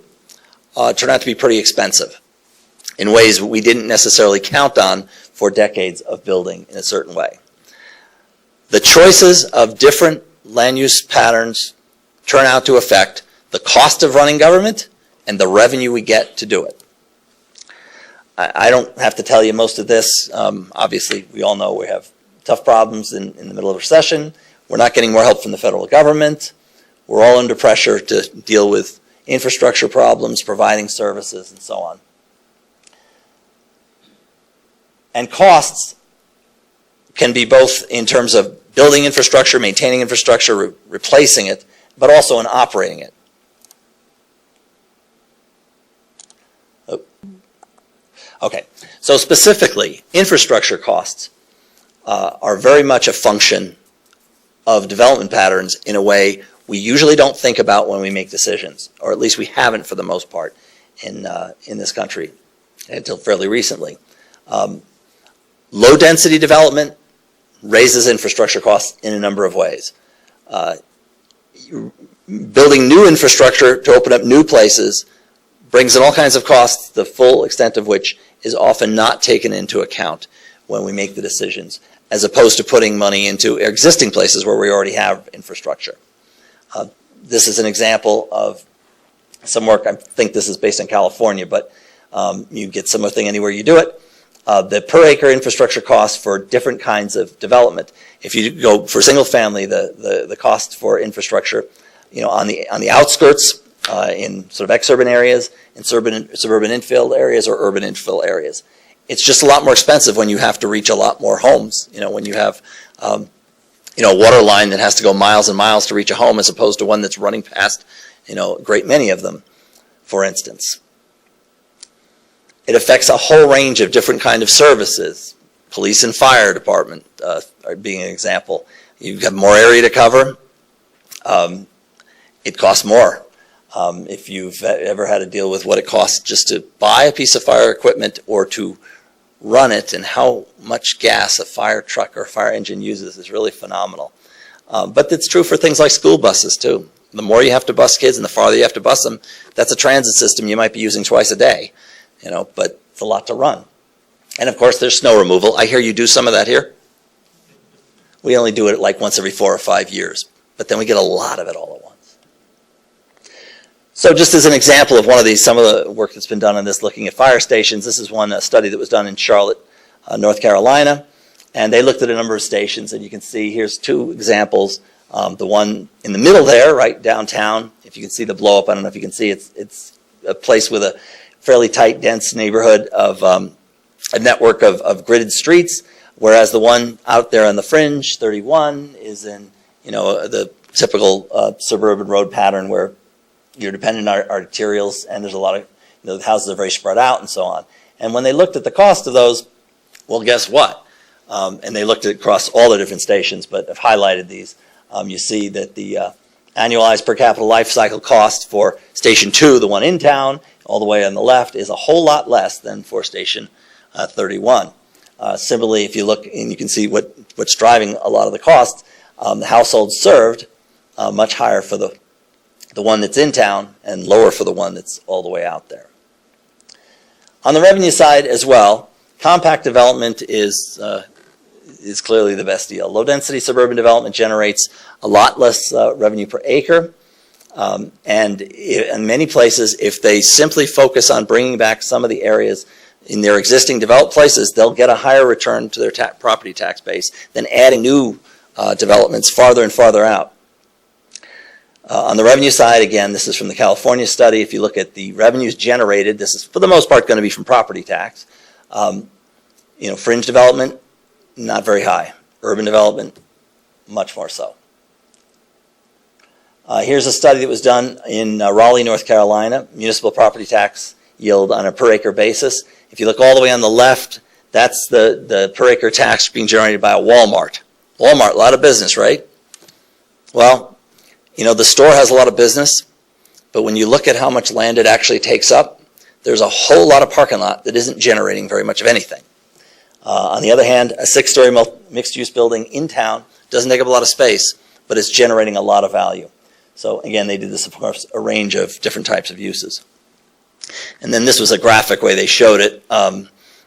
turn out to be pretty expensive in ways we didn't necessarily count on for decades of building in a certain way. The choices of different land use patterns turn out to affect the cost of running government and the revenue we get to do it. I don't have to tell you most of this. Obviously, we all know we have tough problems in the middle of a recession. We're not getting more help from the federal government. We're all under pressure to deal with infrastructure problems, providing services, and so on. And costs can be both in terms of building infrastructure, maintaining infrastructure, replacing it, but also in operating it. Okay, so specifically, infrastructure costs are very much a function of development patterns in a way we usually don't think about when we make decisions, or at least we haven't for the most part in this country until fairly recently. Low density development raises infrastructure costs in a number of ways. Building new infrastructure to open up new places brings in all kinds of costs, the full extent of which is often not taken into account when we make the decisions, as opposed to putting money into existing places where we already have infrastructure. This is an example of some work. I think this is based in California, but you get similar thing anywhere you do it. The per acre infrastructure costs for different kinds of development. If you go for single family, the cost for infrastructure, on the outskirts in sort of exurban areas, in suburban infill areas, or urban infill areas. It's just a lot more expensive when you have to reach a lot more homes. When you have a water line that has to go miles and miles to reach a home, as opposed to one that's running past a great many of them, for instance. It affects a whole range of different kind of services. Police and fire department are being an example. You've got more area to cover. It costs more. If you've ever had to deal with what it costs just to buy a piece of fire equipment or to run it, and how much gas a fire truck or fire engine uses, is really phenomenal. But it's true for things like school buses too. The more you have to bus kids and the farther you have to bus them, that's a transit system you might be using twice a day, but it's a lot to run. And of course there's snow removal. I hear you do some of that here. We only do it like once every 4 or 5 years, but then we get a lot of it all at once. So just as an example of one of these, some of the work that's been done on this, looking at fire stations, this is one study that was done in Charlotte, North Carolina, and they looked at a number of stations, and you can see here's 2 examples. The one in the middle there, right downtown, if you can see the blow up, I don't know if you can see, it's a place with a fairly tight, dense neighborhood of a network of gridded streets, whereas the one out there on the fringe, 31, is in the typical suburban road pattern where you're dependent on arterials, and there's a lot of, the houses are very spread out and so on. And when they looked at the cost of those, well, guess what? And they looked at across all the different stations, but I've highlighted these. You see that the annualized per capita life cycle cost for Station 2, the one in town, all the way on the left, is a whole lot less than for Station 31. Similarly, if you look, and you can see what's driving a lot of the costs, the households served, much higher for the one that's in town and lower for the one that's all the way out there. On the revenue side as well, compact development is clearly the best deal. Low-density suburban development generates a lot less revenue per acre, and in many places, if they simply focus on bringing back some of the areas in their existing developed places, they'll get a higher return to their property tax base than adding new developments farther and farther out. On the revenue side, again, this is from the California study. If you look at the revenues generated, this is for the most part going to be from property tax. Fringe development, not very high. Urban development, much more so. Here's a study that was done in Raleigh, North Carolina, municipal property tax yield on a per acre basis. If you look all the way on the left, that's the per acre tax being generated by a Walmart. Walmart, a lot of business, right? Well, the store has a lot of business, but when you look at how much land it actually takes up, there's a whole lot of parking lot that isn't generating very much of anything. On the other hand, a 6-story mixed-use building in town doesn't take up a lot of space, but it's generating a lot of value. So again, they did this, of course, a range of different types of uses. And then this was a graphic way they showed it,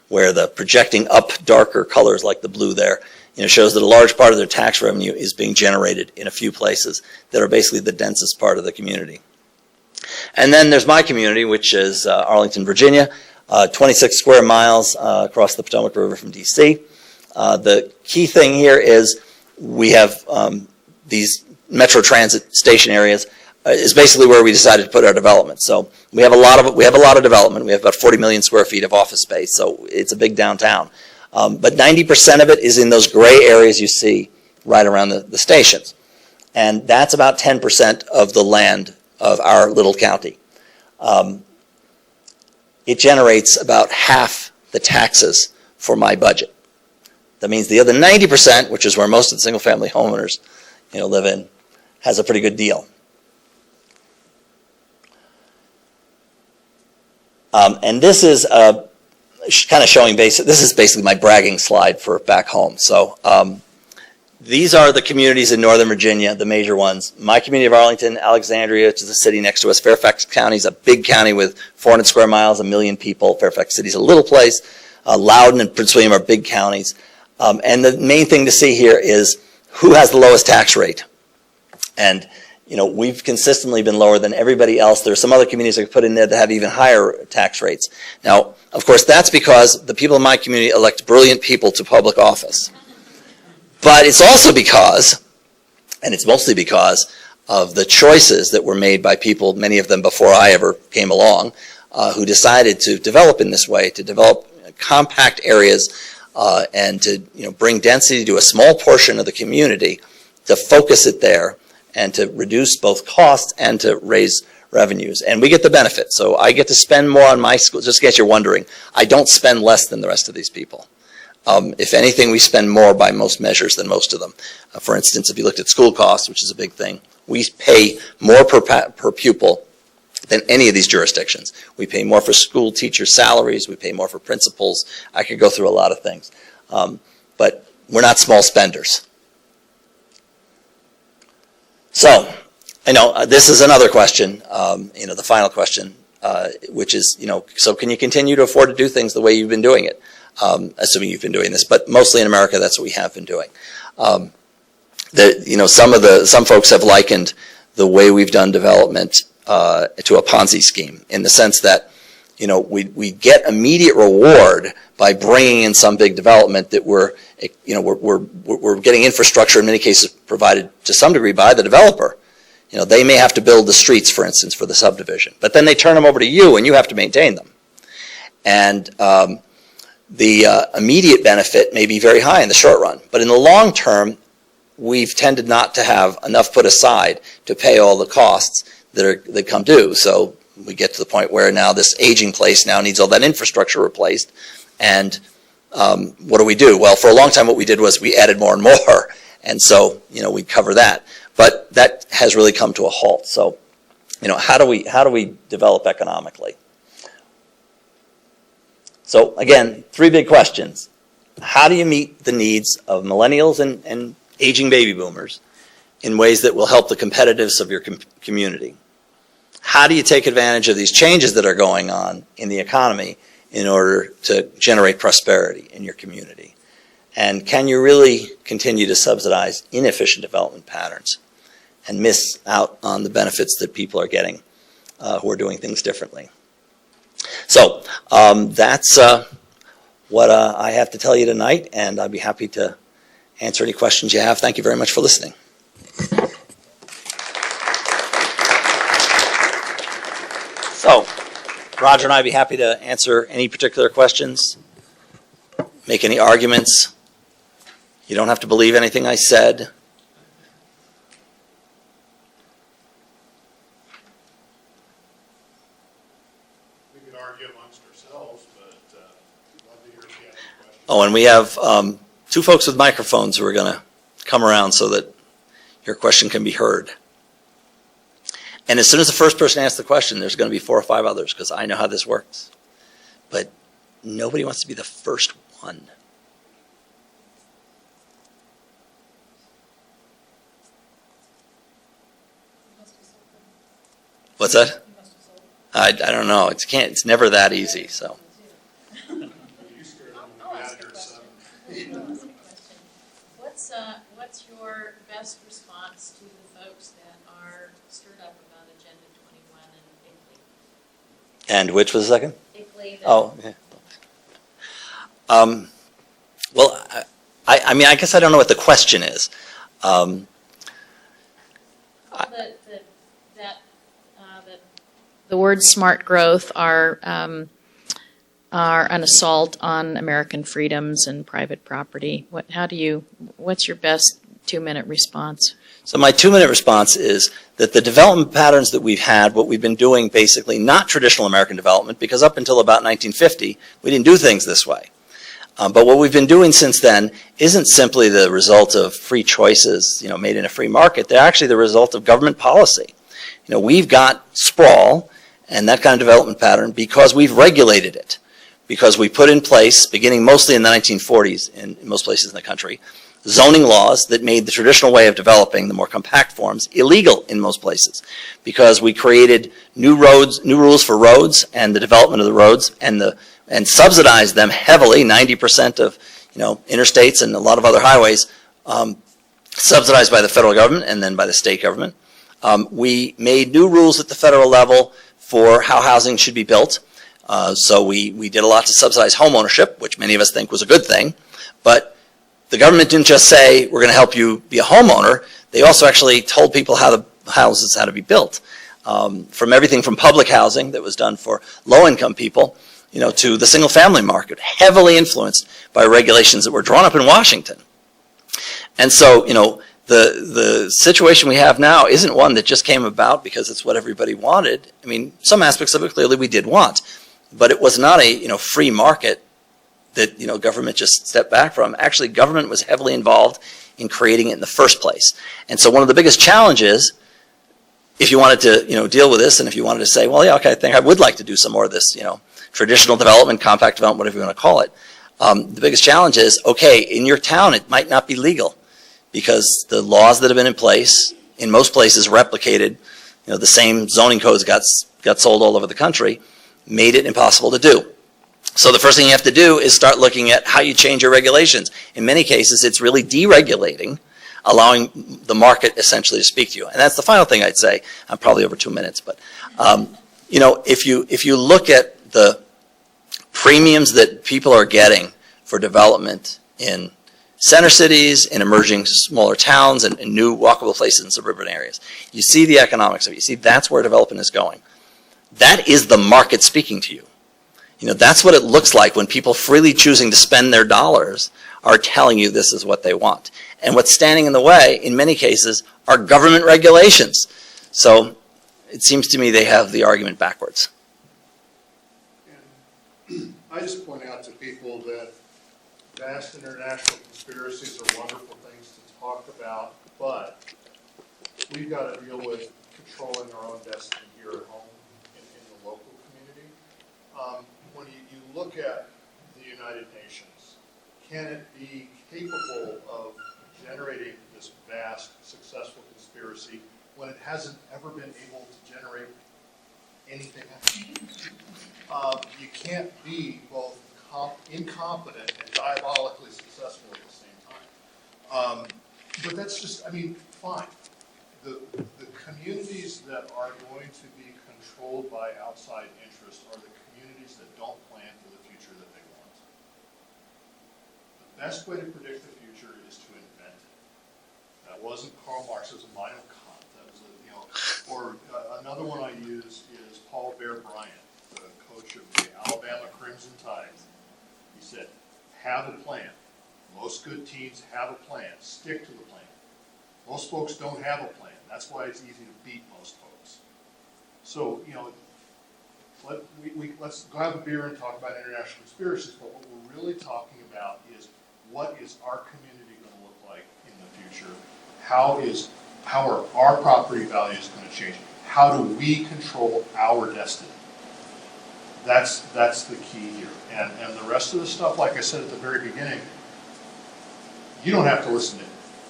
where the projecting up darker colors like the blue there, shows that a large part of their tax revenue is being generated in a few places that are basically the densest part of the community. And then there's my community, which is Arlington, Virginia, 26 square miles across the Potomac River from D.C. The key thing here is we have these metro transit station areas is basically where we decided to put our development. So we have a lot of development. We have about 40 million square feet of office space, so it's a big downtown. But 90% of it is in those gray areas you see right around the stations. And that's about 10% of the land of our little county. It generates about half the taxes for my budget. That means the other 90%, which is where most of the single-family homeowners live in, has a pretty good deal. And this is kind of showing this is basically my bragging slide for back home. So these are the communities in Northern Virginia, the major ones. My community of Arlington, Alexandria, which is a city next to us. Fairfax County is a big county with 400 square miles, 1 million people. Fairfax City is a little place. Loudoun and Prince William are big counties. And the main thing to see here is who has the lowest tax rate. And we've consistently been lower than everybody else. There are some other communities that put in there that have even higher tax rates. Now, of course, that's because the people in my community elect brilliant people to public office. But it's also because, and it's mostly because, of the choices that were made by people, many of them before I ever came along, who decided to develop in this way, to develop compact areas and to bring density to a small portion of the community, to focus it there, and to reduce both costs and to raise revenues. And we get the benefit. So I get to spend more on my school. Just in case you're wondering, I don't spend less than the rest of these people. If anything, we spend more by most measures than most of them. For instance, if you looked at school costs, which is a big thing, we pay more per pupil than any of these jurisdictions. We pay more for school teachers' salaries. We pay more for principals. I could go through a lot of things. But we're not small spenders. So, I know this is another question, the final question, which is, so can you continue to afford to do things the way you've been doing it? Assuming you've been doing this, but mostly in America, that's what we have been doing. Some folks have likened the way we've done development to a Ponzi scheme, in the sense that, we get immediate reward by bringing in some big development that we're getting infrastructure in many cases provided to some degree by the developer. They may have to build the streets, for instance, for the subdivision, but then they turn them over to you and you have to maintain them. And the immediate benefit may be very high in the short run, but in the long term, we've tended not to have enough put aside to pay all the costs that come due. So we get to the point where now this aging place now needs all that infrastructure replaced. And what do? Well, for a long time, what we did was we added more and more. And so, we cover that. But that has really come to a halt. So, how do we develop economically? So again, three big questions. How do you meet the needs of millennials and aging baby boomers in ways that will help the competitiveness of your community? How do you take advantage of these changes that are going on in the economy in order to generate prosperity in your community? And can you really continue to subsidize inefficient development patterns and miss out on the benefits that people are getting who are doing things differently? So that's what I have to tell you tonight, and I'd be happy to answer any questions you have. Thank you very much for listening. So, Roger and I would be happy to answer any particular questions, make any arguments. You don't have to believe anything I said. We could argue amongst ourselves, but we'd love to hear if you have any questions. Oh, and we have two folks with microphones who are going to come around so that your question can be heard. And as soon as the first person asks the question, there's going to be 4 or 5 others, because I know how this works. But nobody wants to be the first one. What's that? I don't know. It's never that easy. So. What's your best response to the folks that are stirred up about Agenda 21 and ICLEI? And which was the second? ICLEI. Oh, okay. Well, I mean, I guess I don't know what the question is. The words smart growth are an assault on American freedoms and private property. What's your best 2-minute response? So my 2-minute response is that the development patterns that we've had, what we've been doing basically, not traditional American development, because up until about 1950, we didn't do things this way. But what we've been doing since then isn't simply the result of free choices, made in a free market. They're actually the result of government policy. We've got sprawl and that kind of development pattern because we've regulated it. Because we put in place, beginning mostly in the 1940s in most places in the country, zoning laws that made the traditional way of developing the more compact forms illegal in most places. Because we created new rules for roads and the development of the roads and subsidized them heavily. 90% of interstates and a lot of other highways subsidized by the federal government and then by the state government. We made new rules at the federal level for how housing should be built. So we did a lot to subsidize home ownership, which many of us think was a good thing. But the government didn't just say, we're going to help you be a homeowner. They also actually told people how houses had to be built. From everything from public housing that was done for low-income people, to the single-family market, heavily influenced by regulations that were drawn up in Washington. And so, the situation we have now isn't one that just came about because it's what everybody wanted. I mean, some aspects of it clearly we did want, but it was not a, free market that, government just stepped back from. Actually, government was heavily involved in creating it in the first place. And so one of the biggest challenges, if you wanted to, deal with this, and if you wanted to say, well, yeah, okay, I think I would like to do some more of this, traditional development, compact development, whatever you want to call it. The biggest challenge is, okay, in your town, it might not be legal because the laws that have been in place, in most places replicated, the same zoning codes got sold all over the country, made it impossible to do. So the first thing you have to do is start looking at how you change your regulations. In many cases, it's really deregulating, allowing the market essentially to speak to you. And that's the final thing I'd say. I'm probably over 2 minutes, but if you look at the premiums that people are getting for development in center cities, in emerging smaller towns, and in new walkable places in suburban areas, you see the economics of it. You see that's where development is going. That is the market speaking to you. That's what it looks like when people freely choosing to spend their dollars are telling you this is what they want. And what's standing in the way, in many cases, are government regulations. So it seems to me they have the argument backwards. And I just point out to people that vast international conspiracies are wonderful things to talk about, but we've got to deal with controlling our own destiny here at home in the local community. When you look at the United Nations, can it be capable of generating this vast, successful conspiracy when it hasn't ever been able to generate anything else? You can't be both incompetent and diabolically successful at the same time. But that's just, fine. The communities that are going to be controlled by outside interests are the communities that don't plan for the future that they want. The best way to predict the future is to invent it. That wasn't Karl Marx, it was a line of Kant. That was another one I use is Paul Bear Bryant, the coach of the Alabama Crimson Tide. He said, have a plan. Most good teams have a plan. Stick to the plan. Most folks don't have a plan. That's why it's easy to beat most folks. So, let's go have a beer and talk about international conspiracies, but what we're really talking about is what is our community going to look like in the future? How are our property values going to change? How do we control our destiny? That's the key here. And the rest of the stuff, like I said at the very beginning, you don't have to listen to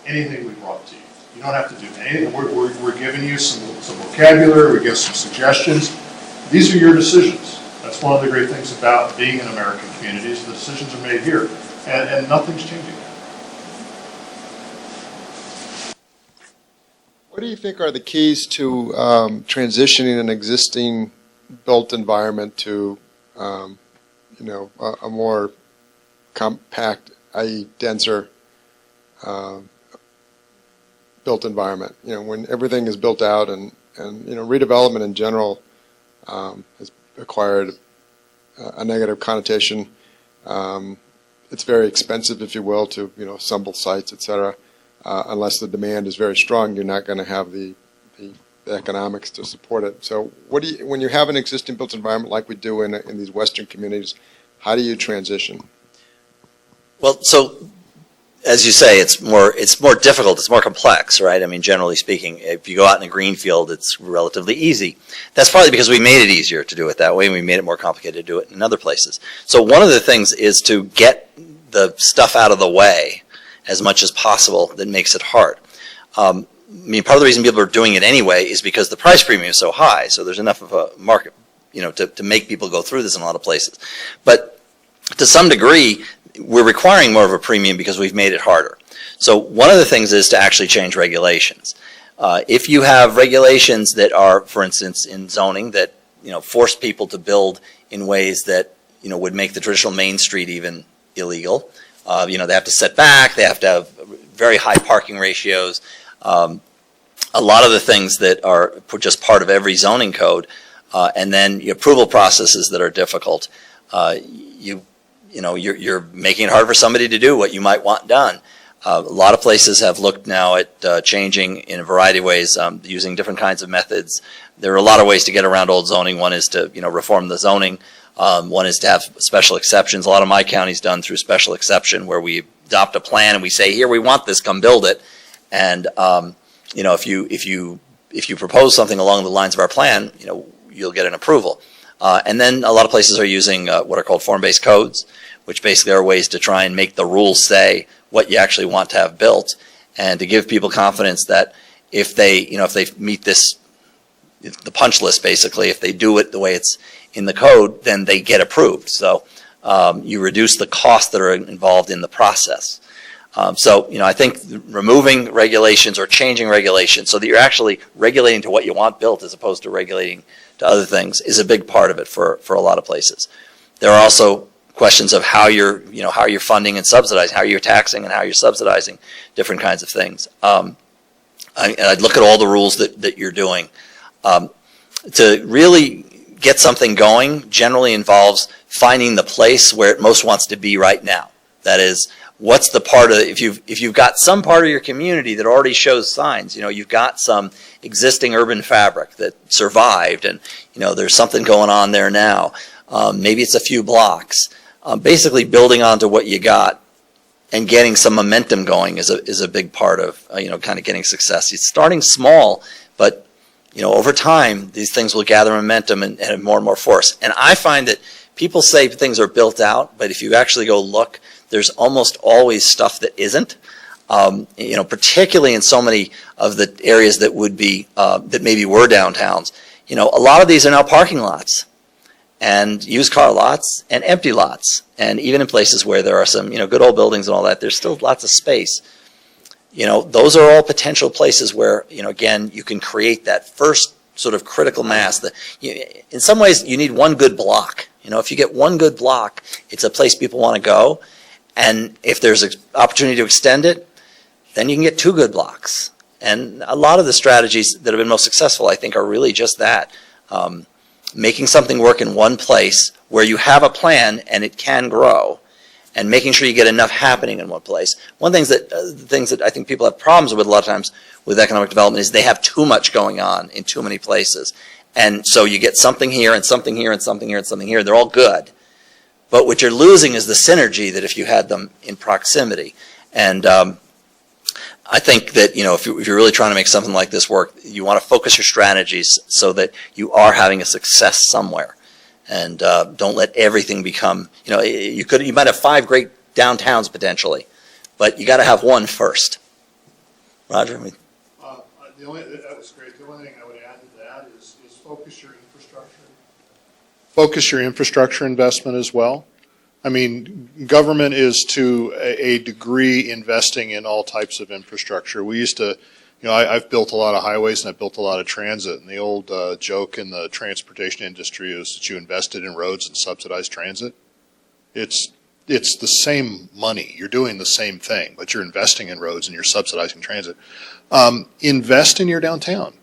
anything we brought to you. You don't have to do anything. We're giving you some vocabulary, we give some suggestions. These are your decisions. That's one of the great things about being in American communities. The decisions are made here, and nothing's changing. What do you think are the keys to transitioning an existing built environment to, a more compact, i.e. denser built environment? When everything is built out and redevelopment in general has acquired a negative connotation. It's very expensive, if you will, to assemble sites, et cetera. Unless the demand is very strong, you're not going to have the economics to support it. So when you have an existing built environment like we do in these Western communities, how do you transition? Well, so as you say, it's more difficult, it's more complex, right? Generally speaking, if you go out in a green field, it's relatively easy. That's partly because we made it easier to do it that way, and we made it more complicated to do it in other places. So one of the things is to get the stuff out of the way as much as possible that makes it hard. Part of the reason people are doing it anyway is because the price premium is so high, so there's enough of a market, to make people go through this in a lot of places. But to some degree, we're requiring more of a premium because we've made it harder. So one of the things is to actually change regulations. If you have regulations that are, for instance, in zoning that force people to build in ways that would make the traditional Main Street even illegal, they have to set back, they have to have very high parking ratios. a lot of the things that are just part of every zoning code, and then the approval processes that are difficult. You're making it hard for somebody to do what you might want done. A lot of places have looked now at changing in a variety of ways, using different kinds of methods. There are a lot of ways to get around old zoning. One is to reform the zoning. One is to have special exceptions. A lot of my county's done through special exception, where we adopt a plan and we say, here, we want this, come build it. And if you propose something along the lines of our plan, you'll get an approval. And then a lot of places are using what are called form-based codes, which basically are ways to try and make the rules say what you actually want to have built, and to give people confidence that if they meet the punch list, basically, if they do it the way it's in the code, then they get approved. So you reduce the costs that are involved in the process. I think removing regulations or changing regulations so that you're actually regulating to what you want built as opposed to regulating to other things is a big part of it for a lot of places. There are also questions of how you're funding and subsidizing, how you're taxing and how you're subsidizing different kinds of things. I'd look at all the rules that you're doing. To really get something going generally involves finding the place where it most wants to be right now. That is, what's the part of if you've got some part of your community that already shows signs, you've got some existing urban fabric that survived, and there's something going on there now. Maybe it's a few blocks. Basically, building onto what you got and getting some momentum going is a big part of kind of getting success. It's starting small, but over time these things will gather momentum and have more and more force. And I find that people say things are built out, but if you actually go look, there's almost always stuff that isn't. Particularly in so many of the areas that would be that maybe were downtowns. A lot of these are now parking lots, and used car lots, and empty lots. And even in places where there are some good old buildings and all that, there's still lots of space. Those are all potential places where again you can create that first sort of critical mass. In some ways, you need one good block. If you get one good block, it's a place people want to go. And if there's an opportunity to extend it, then you can get two good blocks. And a lot of the strategies that have been most successful, I think, are really just that. Making something work in one place where you have a plan and it can grow, and making sure you get enough happening in one place. One of the things that I think people have problems with a lot of times with economic development is they have too much going on in too many places. And so you get something here and something here and something here and something here. They're all good. But what you're losing is the synergy that if you had them in proximity. And I think that if you're really trying to make something like this work, you want to focus your strategies so that you are having a success somewhere, and don't let everything become. You might have 5 great downtowns potentially, but you got to have one first. Roger, That was great. The only thing I would add to that is focus your infrastructure. Focus your infrastructure investment as well. I mean, government is to a degree investing in all types of infrastructure. We used to, I've built a lot of highways and I've built a lot of transit. And the old joke in the transportation industry is that you invested in roads and subsidized transit. It's the same money. You're doing the same thing, but you're investing in roads and you're subsidizing transit. Invest in your downtown.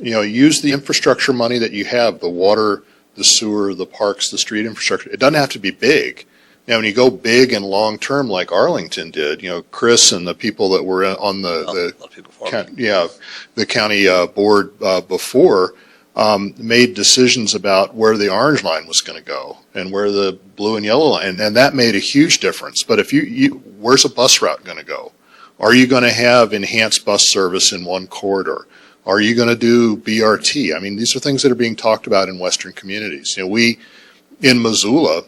Use the infrastructure money that you have, the water, the sewer, the parks, the street infrastructure. It doesn't have to be big. Now, when you go big and long term, like Arlington did, Chris and the people that were on the county board before made decisions about where the orange line was going to go and where the blue and yellow line, and that made a huge difference. But if where's a bus route going to go? Are you going to have enhanced bus service in one corridor? Are you going to do BRT? I mean, these are things that are being talked about in Western communities. In Missoula,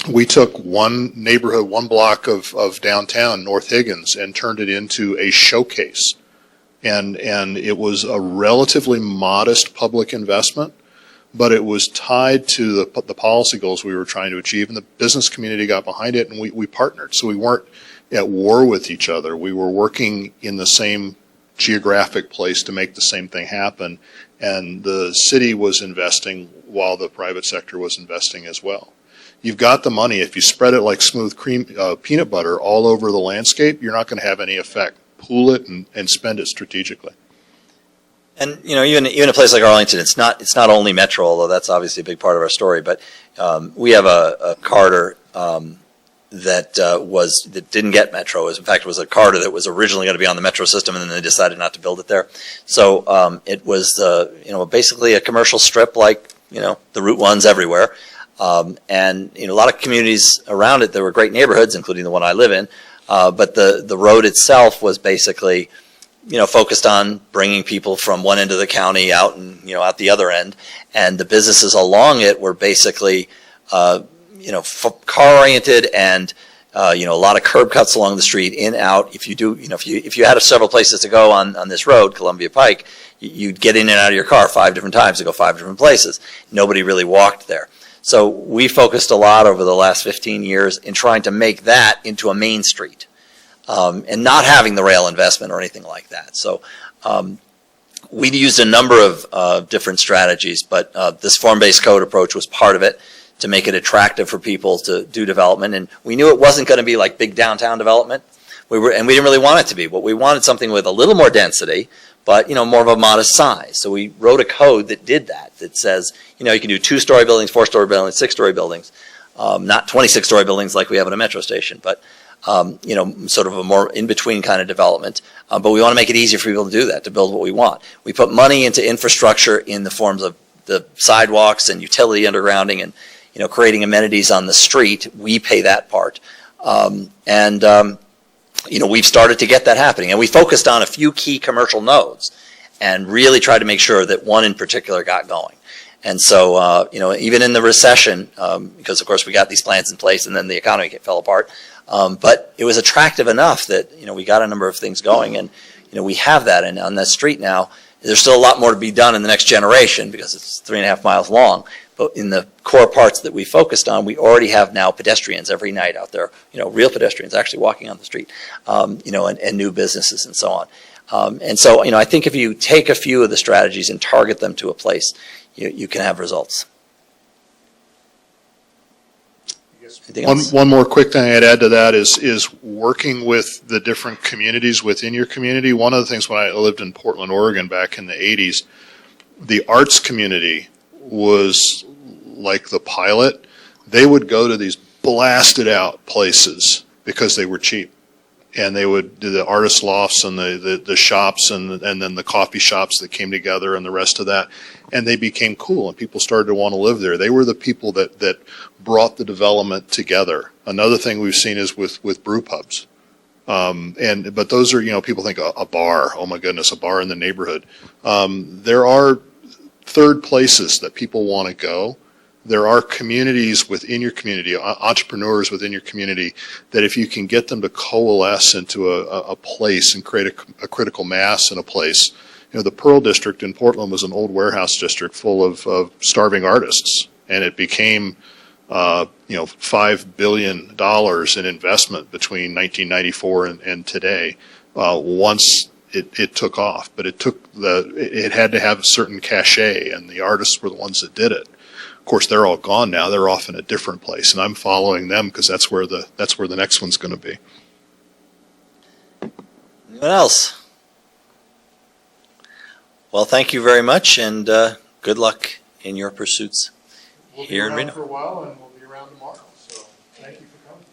we took one neighborhood, one block of downtown, North Higgins, and turned it into a showcase. And it was a relatively modest public investment, but it was tied to the policy goals we were trying to achieve, and the business community got behind it, and we partnered. So we weren't at war with each other. We were working in the same geographic place to make the same thing happen, and the city was investing while the private sector was investing as well. You've got the money. If you spread it like smooth cream peanut butter all over the landscape, you're not going to have any effect. Pool it and spend it strategically. And even a place like Arlington, it's not only Metro, although that's obviously a big part of our story. But we have a corridor that didn't get Metro. In fact, it was a corridor that was originally going to be on the Metro system, and then they decided not to build it there. So it was basically a commercial strip like the Route 1s everywhere. And a lot of communities around it. There were great neighborhoods, including the one I live in. But the road itself was basically focused on bringing people from one end of the county out and out the other end, and the businesses along it were basically car oriented, and a lot of curb cuts along the street, in out. If you had several places to go on this road, Columbia Pike, you'd get in and out of your car 5 different times to go 5 different places. Nobody really walked there. So we focused a lot over the last 15 years in trying to make that into a main street. And not having the rail investment or anything like that. So we used a number of different strategies, but this form-based code approach was part of it to make it attractive for people to do development. And we knew it wasn't going to be like big downtown development. And we didn't really want it to be. But we wanted something with a little more density, but more of a modest size. So we wrote a code that did that. That says you can do 2-story buildings, 4-story buildings, 6-story buildings, not 26-story buildings like we have at a metro station, but sort of a more in-between kind of development. But we want to make it easier for people to do that, to build what we want. We put money into infrastructure in the forms of the sidewalks and utility undergrounding and, creating amenities on the street. We pay that part. We've started to get that happening. And we focused on a few key commercial nodes and really tried to make sure that one in particular got going. And so, even in the recession, because of course we got these plans in place and then the economy fell apart, but it was attractive enough that, we got a number of things going, and, we have that. And on that street now, there's still a lot more to be done in the next generation because it's 3.5 miles long. But in the core parts that we focused on, we already have now pedestrians every night out there, real pedestrians actually walking on the street, and new businesses and so on. And so, I think if you take a few of the strategies and target them to a place, you can have results. One more quick thing I'd add to that is working with the different communities within your community. One of the things when I lived in Portland, Oregon back in the 80s, the arts community was like the pilot. They would go to these blasted out places because they were cheap. And they would do the artist lofts and the shops and then the coffee shops that came together and the rest of that. And they became cool and people started to want to live there. They were the people that brought the development together. Another thing we've seen is with brew pubs. But those are, people think a bar, oh my goodness, a bar in the neighborhood. There are third places that people want to go. There are communities within your community, entrepreneurs within your community, that if you can get them to coalesce into a place and create a critical mass in a place. The Pearl District in Portland was an old warehouse district full of starving artists, and it became $5 billion in investment between 1994 and today. Once it took off, but it had to have a certain cachet, and the artists were the ones that did it. Of course, they're all gone now. They're off in a different place, and I'm following them because that's where the next one's going to be. Anyone else? Well, thank you very much, and good luck in your pursuits We'll be here in around Reno. for a while, and we'll be around tomorrow. So thank you for coming.